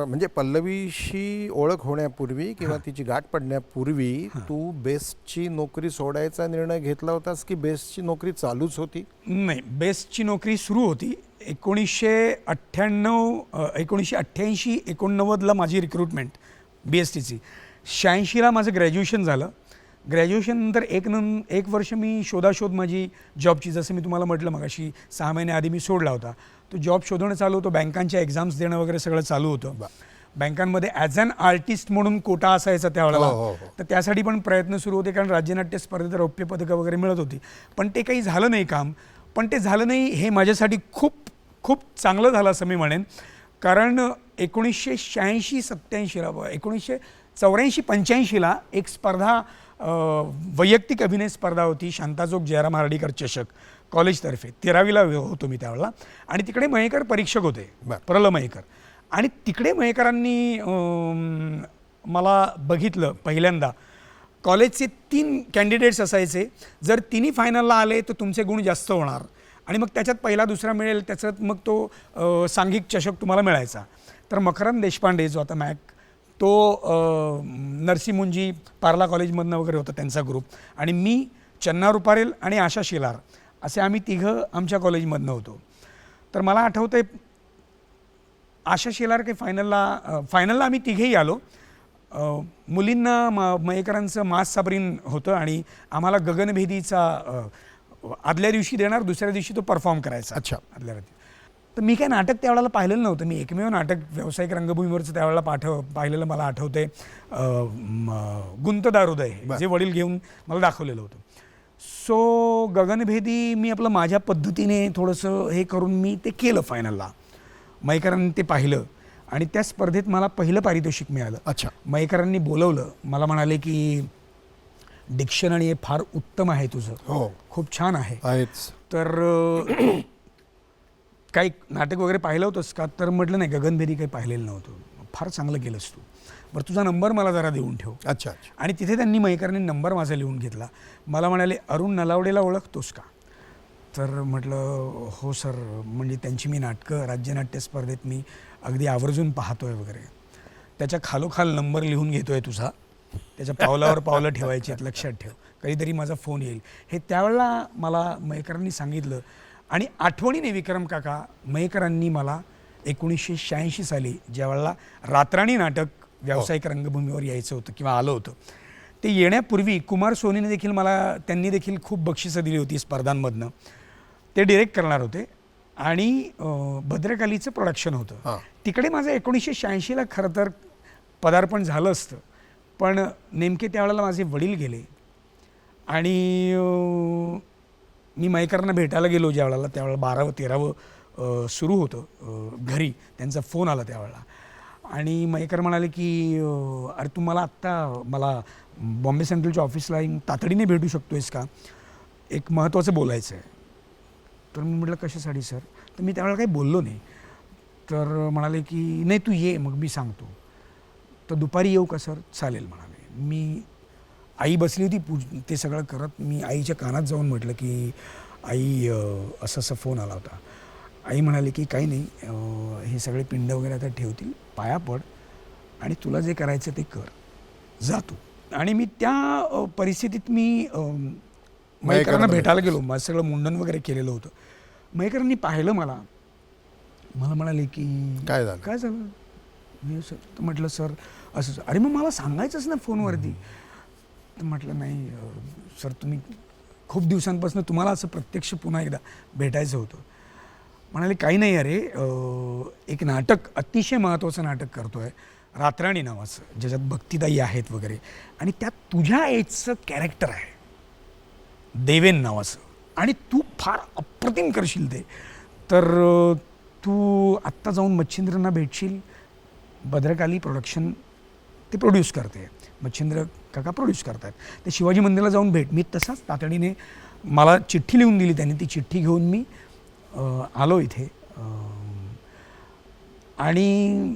म्हणजे पल्लवीशी ओळख होण्यापूर्वी किंवा तिची गाठ पडण्यापूर्वी तू बेस्टची नोकरी सोडायचा निर्णय घेतला होतास की बेस्टची नोकरी चालूच होती? नाही, बेस्टची नोकरी सुरू होती. 1988-89ला माझी रिक्रुटमेंट BSTची. 86ला माझं ग्रॅज्युएशन झालं. ग्रॅज्युएशननंतर एक वर्ष मी शोधाशोध माझी जॉबची, जसं मी तुम्हाला म्हटलं मगाशी 6 महिन्याआधी मी सोडला होता, तो जॉब शोधणं चालू होतं. बँकांच्या एक्झाम्स देणं वगैरे सगळं चालू होतं. बँकांमध्ये ॲज अन आर्टिस्ट म्हणून कोटा असायचा त्यावेळेला. तर त्यासाठी पण प्रयत्न सुरू होते, कारण राज्यनाट्य स्पर्धेत रौप्य पदकं वगैरे मिळत होती. पण ते काही झालं नाही काम. पण ते झालं नाही हे माझ्यासाठी खूप खूप चांगलं झालं असं मी म्हणेन. कारण 1986-87ला 1984-85ला एक स्पर्धा, वैयक्तिक अभिनय स्पर्धा होती, शांताचोक जयराम हार्डीकर चषक, कॉलेजतर्फे 13वीला होतो मी त्यावेळेला. आणि तिकडे मयेकर परीक्षक होते, बरं. प्रल मयेकर. आणि तिकडे मयेकरांनी मला बघितलं पहिल्यांदा. कॉलेजचे 3 कॅन्डिडेट्स असायचे, जर तिन्ही फायनलला आले तर तुमचे गुण जास्त होणार आणि मग त्याच्यात पहिला दुसरा मिळेल, त्याच्यात मग तो सांघिक चषक तुम्हाला मिळायचा. तर मकरंद देशपांडे जो आता मॅक, तो नरसिंह पार्ला कॉलेजमधनं वगैरे होता त्यांचा ग्रुप, आणि मी, चन्ना रुपारेल आणि आशा शिलार असे आम्ही तिघं आमच्या कॉलेजमधनं होतो. तर मला आठवतं आहे आशा शिलार काही फायनलला आम्ही तिघेही आलो. मुलींना मयेकरांचं मास साबरीन होतं आणि आम्हाला गगनभेदीचा आदल्या दिवशी देणार, दुसऱ्या दिवशी तो परफॉर्म करायचा. अच्छा. आदल्या रात्री. तर मी काय नाटक त्यावेळेला पाहिलेलं नव्हतं. मी एकमेव नाटक व्यावसायिक रंगभूमीवरचं त्यावेळेला पाहिलेलं मला आठवते, गुंतदारोदय, जे वडील घेऊन मला दाखवलेलं होतं. सो गगनभेदी मी आपलं माझ्या पद्धतीने थोडंसं हे करून मी ते केलं फायनलला. मयेकरांनी ते पाहिलं आणि त्या स्पर्धेत मला पहिलं पारितोषिक मिळालं. अच्छा. मयेकरांनी बोलवलं, मला म्हणाले की डिक्शनरी हे फार उत्तम आहे तुझं, हो, खूप छान आहे. आहेच. तर काही नाटक वगैरे पाहिलं होतंस का? तर म्हटलं नाही, गगनभेदी काही पाहिलेलं नव्हतं. फार चांगलं केलंस तू, बरं तुझा नंबर मला जरा देऊन ठेव. अच्छा अच्छा. आणि तिथे त्यांनी मयेकरांनी नंबर माझा लिहून घेतला. मला म्हणाले, अरुण नलावडेला ओळखतोस का? तर म्हटलं हो सर, म्हणजे त्यांची मी नाटकं राज्यनाट्य स्पर्धेत मी अगदी आवर्जून पाहतोय वगैरे. त्याच्या खालोखाल नंबर लिहून घेतोय तुझा, त्याच्या पावलावर पावलं ठेवायची आहेत, लक्षात ठेव, कधीतरी माझा फोन येईल. हे त्यावेळेला मला मयेकरांनी सांगितलं. आणि आठवणीने विक्रम काका, मयेकरांनी मला 1986 साली ज्यावेळेला रातराणी नाटक व्यावसायिक रंगभूमीवर यायचं होतं किंवा आलं होतं, ते येण्यापूर्वी कुमार सोनीने देखील त्यांनी देखील खूप बक्षिसं दिली होती स्पर्धांमधनं. ते डिरेक्ट करणार होते आणि भद्रकालीचं प्रोडक्शन होतं. तिकडे माझं 1986ला खरं तर पदार्पण झालं असतं, पण नेमके त्यावेळेला माझे वडील गेले आणि मी मयेकरांना भेटायला गेलो ज्यावेळेला, त्यावेळेला 12वं 13वं सुरू होतं घरी. त्यांचा फोन आला त्यावेळेला आणि मयेकर म्हणाले की अरे तू मला बॉम्बे सेंट्रलच्या ऑफिसला तातडीने भेटू शकतो आहेस का? एक महत्त्वाचं बोलायचं आहे. तर मी म्हटलं कशासाठी सर? तर मी त्यावेळेला काही बोललो नाही. तर म्हणाले की नाही तू ये, मग मी सांगतो. तर दुपारी येऊ का सर? चालेल म्हणाले. मी, आई बसली होती ते सगळं करत, मी आईच्या कानात जाऊन म्हटलं की आई असं असं फोन आला होता. आई म्हणाली की काही नाही, हे सगळे पिंड वगैरे आता ठेवतील, पाया पड आणि तुला जे करायचं ते कर, जा तू. आणि मी त्या परिस्थितीत मी मयेकरांना भेटायला गेलो. माझं सगळं मुंडन वगैरे केलेलं होतं. मयेकरांनी पाहिलं मला म्हणाले की काय झालं? मी सर, तर म्हटलं सर असं. अरे मग मला सांगायचंच ना फोनवरती. तर म्हटलं नाही सर, तुम्ही खूप दिवसांपासून तुम्हाला असं प्रत्यक्ष पुन्हा एकदा भेटायचं होतं. म्हणाले काही नाही अरे, एक नाटक, अतिशय महत्त्वाचं नाटक करतो आहे, रातराणी नावाचं, ज्याच्यात भक्तिदाई आहेत वगैरे, आणि त्यात तुझ्या एजचं कॅरेक्टर आहे, देवेन नावाचं, आणि तू फार अप्रतिम करशील ते. तर तू आत्ता जाऊन मच्छिंद्रांना भेटशील. भद्रकाली प्रोडक्शन ते प्रोड्यूस करते, मच्छिंद्र काका प्रोड्यूस करतात. ते शिवाजी मंदिराला जाऊन भेट. मी तसाच तातडीने, मला चिठ्ठी लिहून दिली त्यांनी, ती चिठ्ठी घेऊन मी आलो इथे. आणि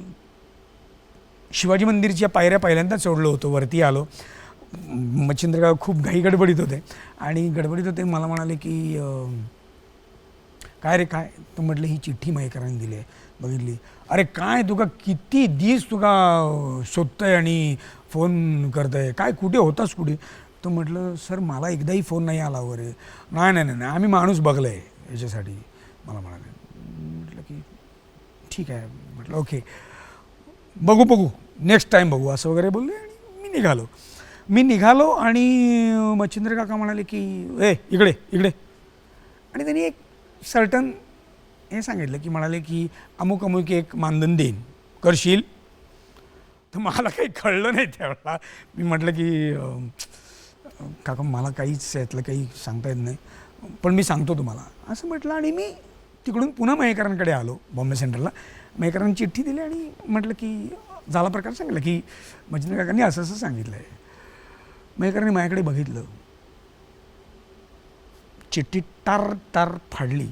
शिवाजी मंदिरच्या पायऱ्या पहिल्यांदा चढलो होतो, वरती आलो. मच्छिंद्र काका खूप घाई गडबडीत होते आणि मला म्हणाले की काय रे काय? तर म्हटलं ही चिठ्ठी मयेकरांनी दिली आहे, बघितली. अरे काय तुका किती दिवस तुका शोधतंय आणि फोन करतंय, काय कुठे होतास कुठे? तर म्हटलं सर मला एकदाही फोन नाही आला वगैरे. नाही आम्ही माणूस बघलं आहे याच्यासाठी, मला म्हणाले. म्हटलं की ठीक आहे, म्हटलं ओके, बघू नेक्स्ट टाईम बघू असं वगैरे बोलले. आणि मी निघालो आणि मच्छिंद्र काका म्हणाले की इकडे. आणि त्यांनी एक सर्टन हे सांगितलं की, म्हणाले की अमुक एक मानधन देईन, करशील? तर मला काही कळलं नाही त्यावेळेला. मी म्हटलं की काका मला काहीच यातलं काही सांगता येत नाही, पण मी सांगतो तुम्हाला असं म्हटलं. आणि मी तिकडून पुन्हा मयेकरांकडे आलो बॉम्बे सेंट्रलला. मयेकरांनी चिठ्ठी दिली आणि म्हटलं की झाला प्रकार सांगितलं की मच्छिंद्र काकांनी असं सांगितलं आहे. मयेकरांनी माझ्याकडे बघितलं, चिठ्ठीत टार टार फाडली,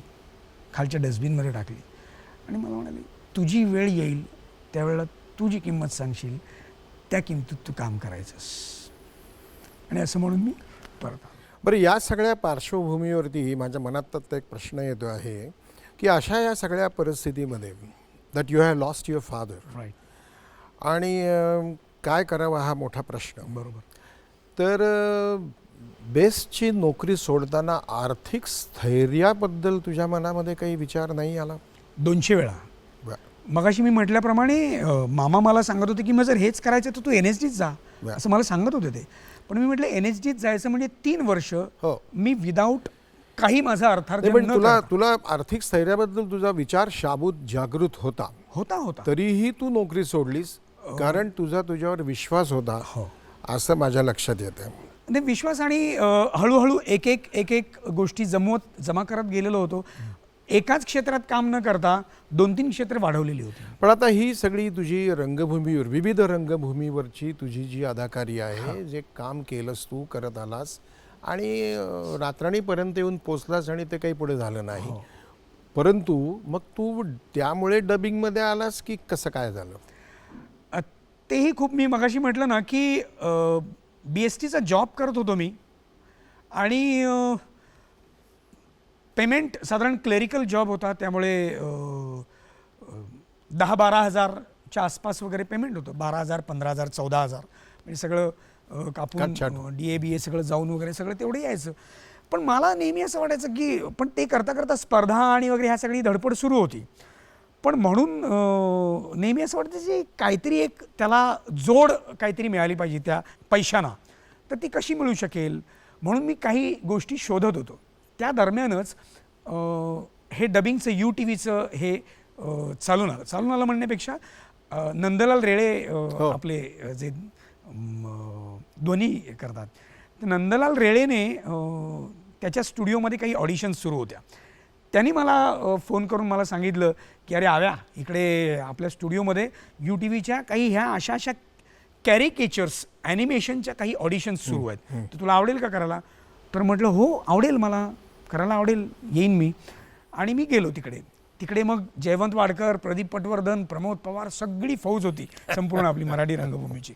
खालच्या डस्टबिनमध्ये टाकली आणि मला म्हणाली, तुझी वेळ येईल त्यावेळेला तू जी किंमत सांगशील त्या किंमतीत तू काम करायचंस. आणि असं म्हणून मी परत आलो. बरं, या सगळ्या पार्श्वभूमीवरती माझ्या मनात आता एक प्रश्न येतो आहे की अशा या सगळ्या परिस्थितीमध्ये that you have lost your father right. आणि काय करावा हा मोठा प्रश्न. बरोबर. तर बेस्टची नोकरी सोडताना आर्थिक स्थैर्याबद्दल तुझ्या मनामध्ये काही विचार नाही आला? 200 वेळा. बरं. मगाशी मी म्हटल्याप्रमाणे मामा मला सांगत होते की मग जर हेच करायचं तर तू NSDत जा, असं मला सांगत होते ते. पण मी म्हटलं NSDत जायचं म्हणजे 3 वर्ष हो. मी विदाऊट काही माझा अर्थार्जन पण न तुला करता. तुला आर्थिक स्थैर्याबद्दल तुझा विचार शाबूत जागृत होता, होता. तरीही तू नोकरी सोडलीस कारण तुझ्यावर विश्वास होता, हो. असं माझ्या लक्षात येतं. ते विश्वास आणि हळूहळू एक एक गोष्टी जमा करत गेलेलो होतो. एकाच क्षेत्रात काम न करता 2-3 क्षेत्र वाढवलेली होती. पण आता ही सगळी तुझी रंगभूमीवर, विविध रंगभूमीवरची तुझी जी अदाकारी आहे, जे काम केलंस तू, करत आलास आणि रात्रणीपर्यंत येऊन पोचलास आणि ते काही पुढे झालं नाही. परंतु मग तू त्यामुळे डबिंगमध्ये आलास की कसं काय झालं? तेही खूप, मी मगाशी म्हटलं ना की BSTचा जॉब करत होतो मी आणि पेमेंट साधारण क्लेरिकल जॉब होता, त्यामुळे 10-12 हजारच्या आसपास वगैरे पेमेंट होतं. 12,000, 15,000, 14,000 म्हणजे सगळं कापून DA सगळं जाऊन वगैरे सगळं तेवढं यायचं. पण मला नेहमी असं वाटायचं की पण ते करता करता स्पर्धा आणि वगैरे ह्या सगळी धडपड सुरू होती. पण म्हणून नेहमी असं वाटतं की काहीतरी एक त्याला जोड काहीतरी मिळाली पाहिजे त्या पैशांना, तर ती कशी मिळू शकेल म्हणून मी काही गोष्टी शोधत होतो. त्या दरम्यानच हे डबिंगचं UTVचं हे चालून आलं म्हणण्यापेक्षा नंदलाल रेळे आपले जे ध्वनी करतात, तर नंदलाल रेळेने त्याच्या स्टुडिओमध्ये काही ऑडिशन्स सुरू होत्या. त्यांनी मला फोन करून मला सांगितलं की अरे आव्या, इकडे आपल्या स्टुडिओमध्ये UTVच्या काही ह्या अशा कॅरिकेचर्स ॲनिमेशनच्या काही ऑडिशन्स सुरू आहेत, तर तुला आवडेल का करायला? तर म्हटलं हो आवडेल, मला करायला आवडेल, येईन मी. आणि मी गेलो तिकडे मग जयवंत वाडकर, प्रदीप पटवर्धन, प्रमोद पवार सगळी फौज होती संपूर्ण आपली मराठी रंगभूमीची.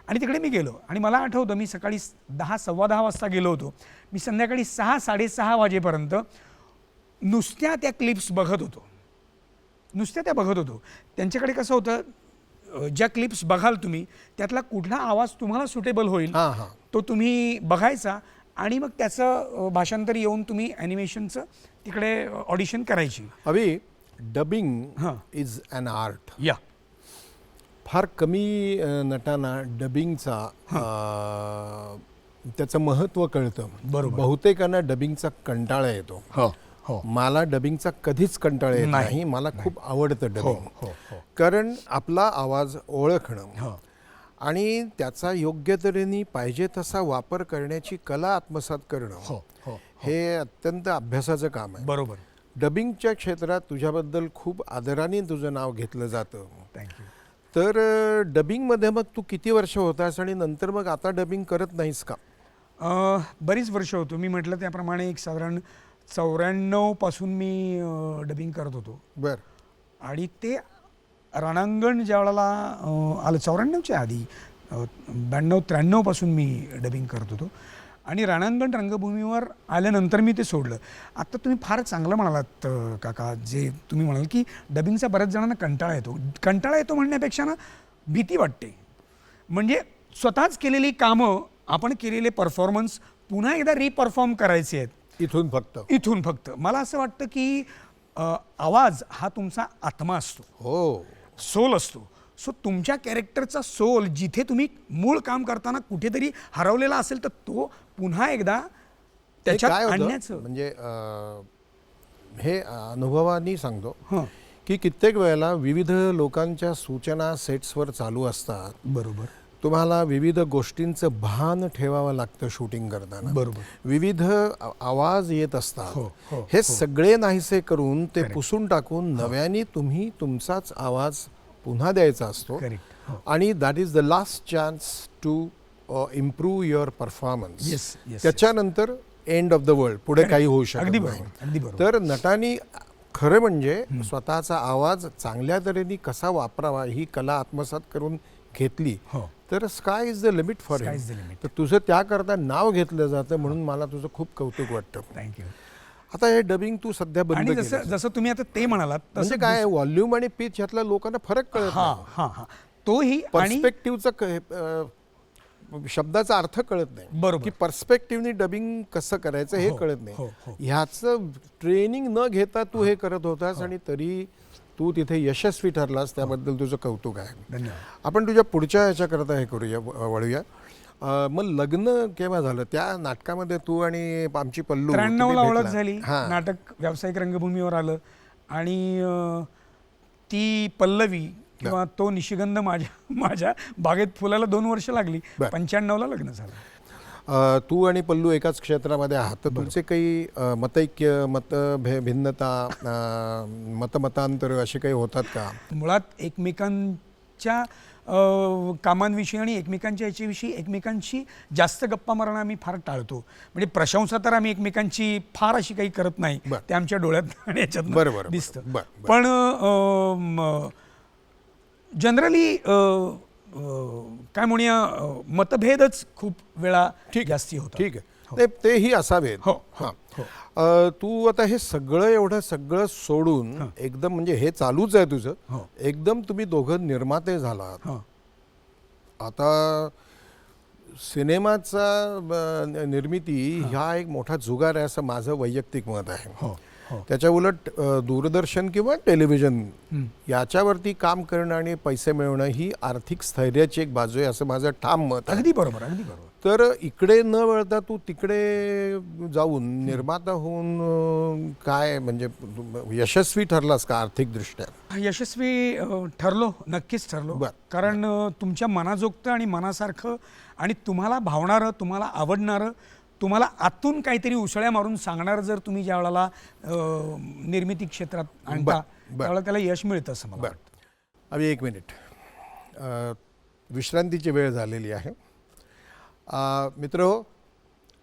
आणि तिकडे मी गेलो आणि मला आठवतं मी सकाळी 10-10:15 वाजता गेलो होतो. मी संध्याकाळी 6-6:30 वाजेपर्यंत नुसत्या त्या क्लिप्स बघत होतो. त्यांच्याकडे कसं होतं, ज्या क्लिप्स बघाल तुम्ही त्यातला कुठला आवाज तुम्हाला सुटेबल होईल तो तुम्ही बघायचा आणि मग त्याचं भाषांतर येऊन तुम्ही ॲनिमेशनचं तिकडे ऑडिशन करायची. अभि, डबिंग इज अन आर्ट. या फार कमी नटांना डबिंगचा त्याचं महत्त्व कळतं. बरोबर. बहुतेकांना डबिंगचा कंटाळा येतो. मला डबिंगचा कधीच कंटाळा येत नाही. मला खूप आवडतं डबिंग, कारण आपला आवाज ओळखणं आणि त्याचा योग्य तऱ्हेने पाहिजे तसा वापर करण्याची कला आत्मसात करणं हे अत्यंत अभ्यासाचं काम आहे. बरोबर. डबिंगच्या क्षेत्रात तुझ्याबद्दल खूप आदराने तुझं नाव घेतलं जातं. थँक्यू. तर डबिंगमध्ये मग तू किती वर्ष होतास आणि नंतर मग आता डबिंग करत नाहीस का? बरीच वर्ष होतो. मी म्हटलं त्याप्रमाणे एक साधारण 94 पासून मी डबिंग करत होतो. बर. आणि ते रणांगण ज्या वेळेला आलं 94च्या आधी 92-93 पासून मी डबिंग करत होतो आणि रणांगण रंगभूमीवर आल्यानंतर मी ते सोडलं. आत्ता तुम्ही फार चांगलं म्हणालात काका, जे तुम्ही म्हणाल की डबिंगचा बऱ्याच जणांना कंटाळा येतो म्हणण्यापेक्षा ना भीती वाटते. म्हणजे स्वतःच केलेली कामं, आपण केलेले परफॉर्मन्स पुन्हा एकदा रिपरफॉर्म करायचे आहेत इथून फक्त. मला असं वाटतं की आवाज हा तुमचा आत्मा असतो, सोल असतो. सो तुमच्या कॅरेक्टरचा सोल जिथे तुम्ही मूळ काम करताना कुठेतरी हरवलेला असेल तर तो पुन्हा एकदा त्याच्यात आणण्याचं. म्हणजे हे अनुभवाने सांगतो की कित्येक वेळेला विविध लोकांच्या सूचना सेट्सवर चालू असतात. बरोबर. तुम्हाला विविध गोष्टींचं भान ठेवावं लागतं शूटिंग करताना. बरोबर. विविध आवाज येत असतात. हे सगळे नाहीसे करून ते पुसून टाकून नव्याने तुम्ही तुमचाच आवाज पुन्हा द्यायचा असतो. आणि that is the last chance to improve your performance. त्याच्यानंतर एंड ऑफ द वर्ल्ड, पुढे काही होऊ शकत अगदी नाही. बरोबर, अगदी बरोबर. तर नटांनी खरं म्हणजे स्वतःचा आवाज चांगल्या तऱ्हेने कसा वापरावा ही कला आत्मसात करून घेतली, हो. तर sky is the limit for Sky him. is the limit. तर तुझं त्याकरता नाव घेतलं जातं, म्हणून मला तुझं खूप कौतुक वाटतं. थँक्यू. आता हे डबिंग तू सध्या बंद आणि केलं, जसं जसं तुम्ही आता ते म्हणालात म्हणजे काय व्हॉल्यूम आणि पिच यातल्या लोकांना फरक कळत हा नाही. हा हा तोही आणि पर्स्पेक्टिव्हचा शब्दाचा अर्थ कळत नाही, बरोबर. की पर्स्पेक्टिव्हनी डबिंग कसं करायचं हे हो, कळत हो, नाही. हो. ह्याचं ट्रेनिंग न घेता तू हे करत होतास आणि तरी तू तिथे यशस्वी ठरलास, त्याबद्दल तुझं कौतुक आहे. धन्यवाद. आपण तुझ्या पुढच्या ह्याच्याकरता हे करूया, वळूया. मग लग्न केव्हा झालं? त्या नाटकामध्ये तू आणि आमची पल्लू 93ला तुम्ही ओळख भेटला. झाली, हां. नाटक व्यावसायिक रंगभूमीवर आलं आणि ती पल्लवी किंवा तो निशिगंध माझ्या माझ्या बागेत फुलाला 2 वर्ष लागली. बरं. 95ला लग्न झालं. तू आणि पल्लू एकाच क्षेत्रामध्ये आहात, तर तुमचे काही मतैक्य, भिन्नता, मतमतांतर असे काही होतात का? मुळात एकमेकांच्या कामांविषयी आणि एकमेकांच्या याच्याविषयी एकमेकांशी जास्त गप्पा मारणं आम्ही फार टाळतो. म्हणजे प्रशंसा तर आम्ही एकमेकांची फार अशी काही करत नाही, बरं. ते आमच्या डोळ्यात आणि बरं, याच्यात बरं, दिसतं. बरं, बरं. पण जनरली काय म्हणूया, मतभेदच खूप वेळा जास्ती होतात. ठीक आहे, तेही असावेत. हो, हां. तू आता हे सगळं एवढं सगळं सोडून एकदम, म्हणजे हे चालूच आहे तुझं, हो. एकदम तुम्ही दोघं निर्माते झालात. हां. आता सिनेमाचा निर्मिती ह्या एक मोठा जुगार आहे, असं माझं वैयक्तिक मत आहे. हो, हो. त्याच्या उलट दूरदर्शन किंवा टेलिव्हिजन याच्यावरती काम करणं आणि पैसे मिळवणं ही आर्थिक स्थैर्याची एक बाजू आहे, असं माझं ठाम मत आहे. अगदी बरोबर, अगदी बरोबर. तर इकडे न वळता तू तिकडे जाऊन निर्माता होऊन काय म्हणजे यशस्वी ठरलास का आर्थिकदृष्ट्या? यशस्वी ठरलो, नक्कीच ठरलो. बरं. कारण तुमच्या मनाजोगतं आणि मनासारखं आणि तुम्हाला भावणारं, तुम्हाला आवडणारं, तुम्हाला आतून काहीतरी उसळ्या मारून सांगणारं जर तुम्ही ज्या वेळेला निर्मिती क्षेत्रात आणता, त्यावेळेला त्याला यश मिळतं असं मला वाटतं. अभी 1 मिनिट, विश्रांतीची वेळ झालेली आहे. मित्रहो,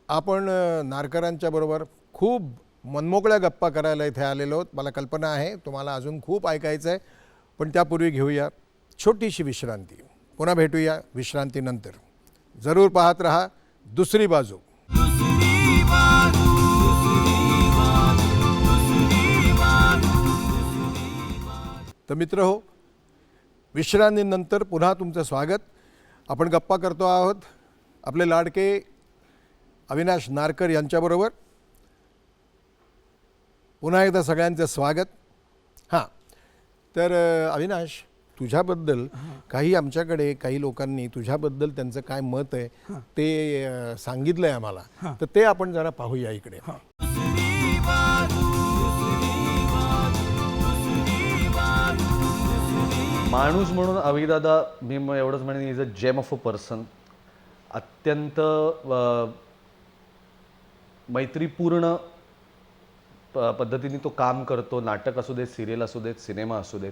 आपण नारकरांच्या बरोबर खूप मनमोकळ्या गप्पा करायला इथे आलेलो आहोत. मला कल्पना आहे तुम्हाला अजून खूप ऐकायचं आहे, पण त्यापूर्वी घेऊया छोटीशी विश्रांती. पुन्हा भेटूया विश्रांतीनंतर. जरूर पाहत रहा दुसरी बाजू. तर मित्र हो, विश्रांतीनंतर पुन्हा तुमचं स्वागत. आपण गप्पा करतो आहोत आपले लाडके अविनाश नारकर यांच्याबरोबर. पुन्हा एकदा सगळ्यांचं स्वागत. हां, तर अविनाश, तुझ्याबद्दल काही आमच्याकडे काही लोकांनी तुझ्याबद्दल त्यांचं काय मत आहे ते सांगितलं आहे आम्हाला, तर ते आपण जरा पाहूया इकडे. माणूस म्हणून अविदादा, मी एवढंच म्हणेन, is a gem of a person. अत्यंत मैत्रीपूर्ण पद्धतीने तो काम करतो. नाटक असू देत, सिरियल असू देत, सिनेमा असू देत.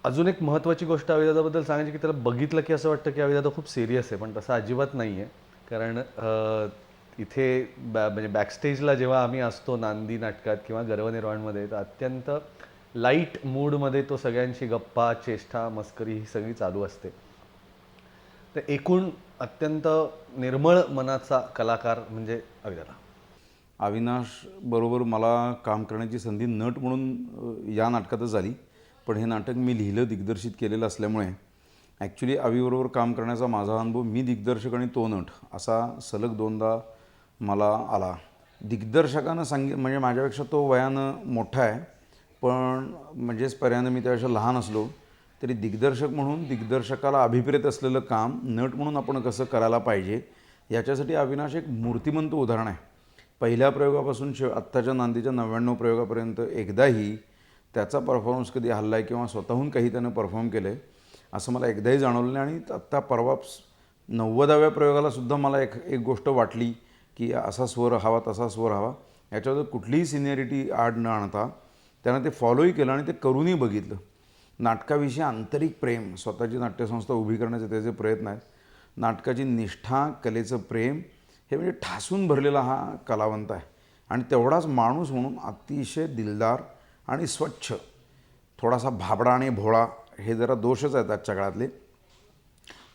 अजून एक महत्त्वाची गोष्ट अविदादाबद्दल सांगायची की त्याला बघितलं की असं वाटतं की अविदादा खूप सिरियस आहे, पण तसं अजिबात नाही आहे. कारण इथे म्हणजे बॅकस्टेजला जेव्हा आम्ही असतो नांदी नाटकात किंवा गर्वनिर्वाणमध्ये, तर अत्यंत लाईट मूडमध्ये तो सगळ्यांची गप्पा, चेष्टा, मस्करी ही सगळी चालू असते. तर एकूण अत्यंत निर्मळ मनाचा कलाकार म्हणजे अविदादा. अविनाश बरोबर मला काम करण्याची संधी नट म्हणून या नाटकातच झाली, पण हे नाटक मी लिहिलं, दिग्दर्शित केलेलं असल्यामुळे ॲक्च्युली अविबरोबर काम करण्याचा माझा अनुभव, मी दिग्दर्शक आणि तो नट असा सलग 2दा मला आला. दिग्दर्शकानं म्हणजे माझ्यापेक्षा तो वयानं मोठा आहे, पण म्हणजेच पर्यायानं मी त्यापेक्षा लहान असलो तरी दिग्दर्शक म्हणून दिग्दर्शकाला अभिप्रेत असलेलं काम नट म्हणून आपण कसं करायला पाहिजे याच्यासाठी अविनाश एक मूर्तिमंत उदाहरण आहे. पहिल्या प्रयोगापासून आत्ताच्या नांदीच्या 99 प्रयोगापर्यंत एकदाही त्याचा परफॉर्मन्स कधी हल्ला आहे किंवा स्वतःहून काही त्यानं परफॉर्म केलं आहे असं मला एकदाही जाणवलं नाही. आणि आत्ता परवा 90व्या प्रयोगालासुद्धा मला एक गोष्ट वाटली की असा स्वर हवा, तसा स्वर हवा. याच्यावर कुठलीही सिनियरिटी आड न आणता त्यानं ते फॉलोही केलं आणि ते करूनही बघितलं. नाटकाविषयी आंतरिक प्रेम, स्वतःची नाट्यसंस्था उभी करण्याचे त्याचे प्रयत्न आहेत, नाटकाची निष्ठा, कलेचं प्रेम हे म्हणजे ठासून भरलेला हा कलावंत आहे आणि तेवढाच माणूस म्हणून अतिशय दिलदार आणि स्वच्छ. थोडासा भाबडा आणि भोळा हे जरा दोषच आहेत आजच्या काळातले,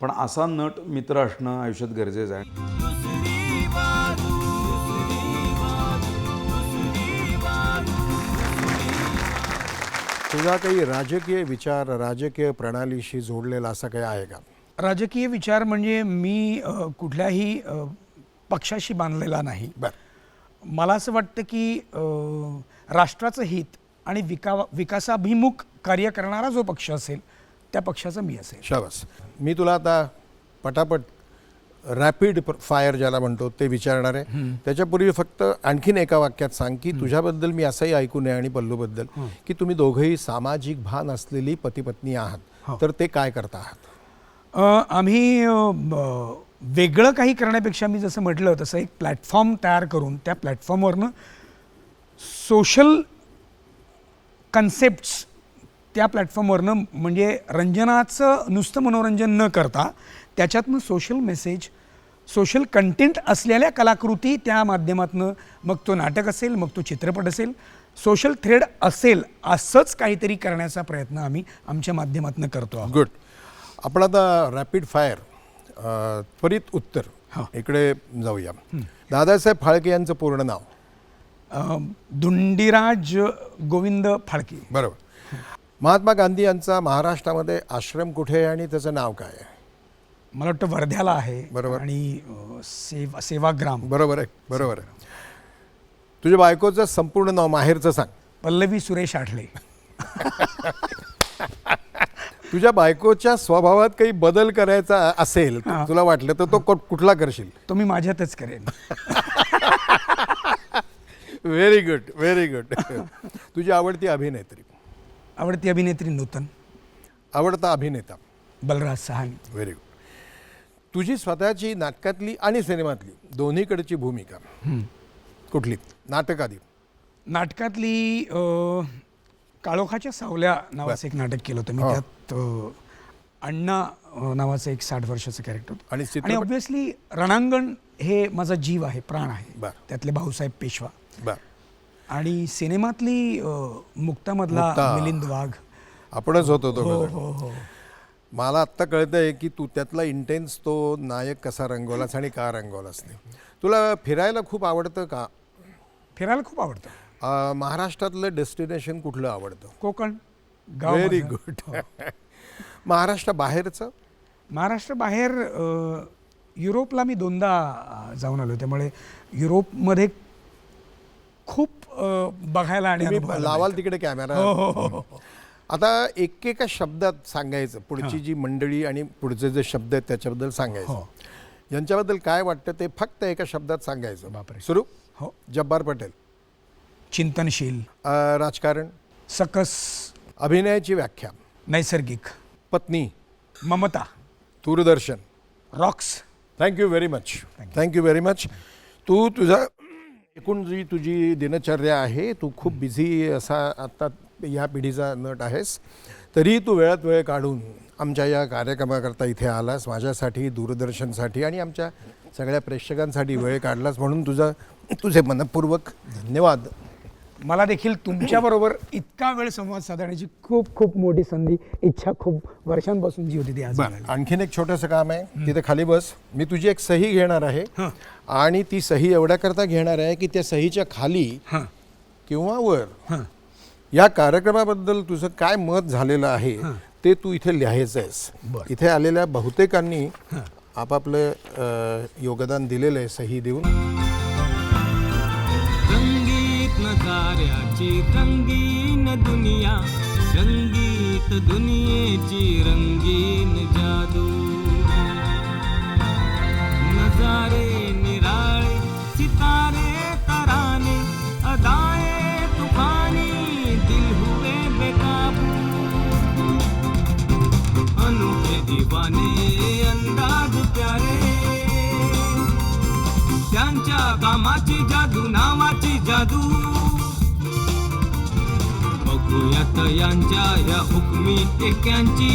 पण असा नट मित्र असणं आयुष्यात गरजेचं आहे. तुझा काही राजकीय विचार, राजकीय प्रणालीशी जोडलेला असा काही आहे का? राजकीय विचार म्हणजे मी कुठल्याही पक्षाशी बांधलेला नाही. मला असं वाटतं की राष्ट्राचं हित आणि विकासाभिमुख कार्य करणारा जो पक्ष असेल त्या पक्षाचा मी असेल. शाबास. मी तुला आता पटापट रॅपिड फायर ज्याला म्हणतो ते विचारणार आहे. त्याच्यापूर्वी फक्त आणखीन एका वाक्यात सांग की तुझ्याबद्दल मी असंही ऐकू नये आणि पल्लूबद्दल की तुम्ही दोघंही सामाजिक भान असलेली पती पत्नी आहात, तर ते काय करता आहात? आम्ही वेगळं काही करण्यापेक्षा मी जसं म्हटलं तसं एक प्लॅटफॉर्म तयार करून त्या प्लॅटफॉर्मवरनं सोशल कन्सेप्ट्स त्या प्लॅटफॉर्मवरनं म्हणजे रंजनाचं नुसतं मनोरंजन न करता त्याच्यातनं सोशल मेसेज, सोशल कंटेंट असलेल्या कलाकृती त्या माध्यमातनं, मग तो नाटक असेल, मग तो चित्रपट असेल, सोशल थ्रेड असेल, असंच काहीतरी करण्याचा प्रयत्न आम्ही आमच्या माध्यमातनं करतो आहोत. गुड. आपण आता रॅपिड फायर त्वरित उत्तर इकडे जाऊया. दादासाहेब फाळके यांचं पूर्ण नाव? धुंडीराज गोविंद फाळके. बरोबर. महात्मा गांधी यांचा महाराष्ट्रामध्ये आश्रम कुठे आहे आणि त्याचं नाव काय आहे? मला वाटतं वर्ध्याला आहे. बरोबर. आणि सेवाग्राम. बरोबर आहे, बरोबर आहे. तुझ्या बायकोचं संपूर्ण नाव माहेरचं सांग. पल्लवी सुरेश आठले. तुझ्या बायकोच्या स्वभावात काही बदल करायचा असेल तुला वाटलं तर तो कुठला करशील? तो मी माझ्यातच करेन. Very good, very good. तुझी आवडती अभिनेत्री? आवडती अभिनेत्री नूतन. आवडता अभिनेता? बलराज सहानी. Very good. तुझी स्वतःची नाटकातली आणि सिनेमातली दोन्हीकडची भूमिका कुठली? नाटक आधी. नाटकातली काळोखाच्या सावल्या नावाचं एक नाटक केलं होतं मी. त्यात अण्णा नावाचं एक 60 वर्षाचं कॅरेक्टर होतं. आणि ऑब्व्हियसली रणांगण हे माझा जीव आहे, प्राण आहे. त्यातले भाऊसाहेब पेशवा. आणि सिनेमातली मुक्तामधला मिलिंद वाघ आपणच होतो तो. हो हो. मला आत्ता कळतंय की तू त्यातला इंटेन्स तो नायक कसा रंगवलास आणि का रंगवलास नाही. तुला फिरायला खूप आवडतं का? फिरायला खूप आवडतं. महाराष्ट्रातलं डेस्टिनेशन कुठलं आवडतं? कोकण. Very good. महाराष्ट्र बाहेरचं? महाराष्ट्र बाहेर युरोपला मी 2दा जाऊन आलो, त्यामुळे युरोपमध्ये खूप बघायला आणि लावाल तिकडे कॅमेरा. आता एकेका शब्दात सांगायचं, पुढची जी मंडळी आणि पुढचे जे शब्द आहेत त्याच्याबद्दल सांगायचं. यांच्याबद्दल काय वाटतं ते फक्त एका शब्दात सांगायचं. बापरे. सुरू. हो. जब्बार पटेल. चिंतनशील. राजकारण. सकस. अभिनयाची व्याख्या. नैसर्गिक. पत्नी. ममता. Doordarshan. Rocks. Thank you very much. Thank you very much. तू तुझा एकूण जी तुझी दिनचर्या आहे, तू खूप बिझी असा आत्ता या पिढीचा नट आहेस, तरी तू वेळात वेळ काढून आमच्या या कार्यक्रमाकरता इथे आलास, माझ्यासाठी, दूरदर्शनसाठी आणि आमच्या सगळ्या प्रेक्षकांसाठी वेळ काढलास, म्हणून तुझे मनपूर्वक धन्यवाद. मला देखील तुमच्याबरोबर इतका वेळ संवाद साधण्याची खूप खूप मोठी संधी, इच्छा खूप वर्षांपासून जी होती ती आज मिळाली. आणखीन एक छोटंसं काम आहे, तिथे खाली बस. मी तुझी एक सही घेणार आहे आणि ती सही एवढ्याकरता घेणार आहे की त्या सहीच्या खाली किंवा वर या कार्यक्रमाबद्दल तुझं काय मत झालेलं आहे ते तू इथे लिहायचं आहेस. इथे आलेल्या बहुतेकांनी आपापलं योगदान दिलेलं आहे सही देऊन. रंगीत नजाऱ्याची रंगीन दुनिया, संगीत दुनियेची रंगीन जादू. नजारे निराळे, सितारे तराने, अदाए तूफानी, दिल हुए बेकाबू. अनोखे दीवाने, अंदाज प्यारे, त्यांच्या कामाची जादू, नावाची जादू. बघूयात यांच्या या हुकमी टेक्यांची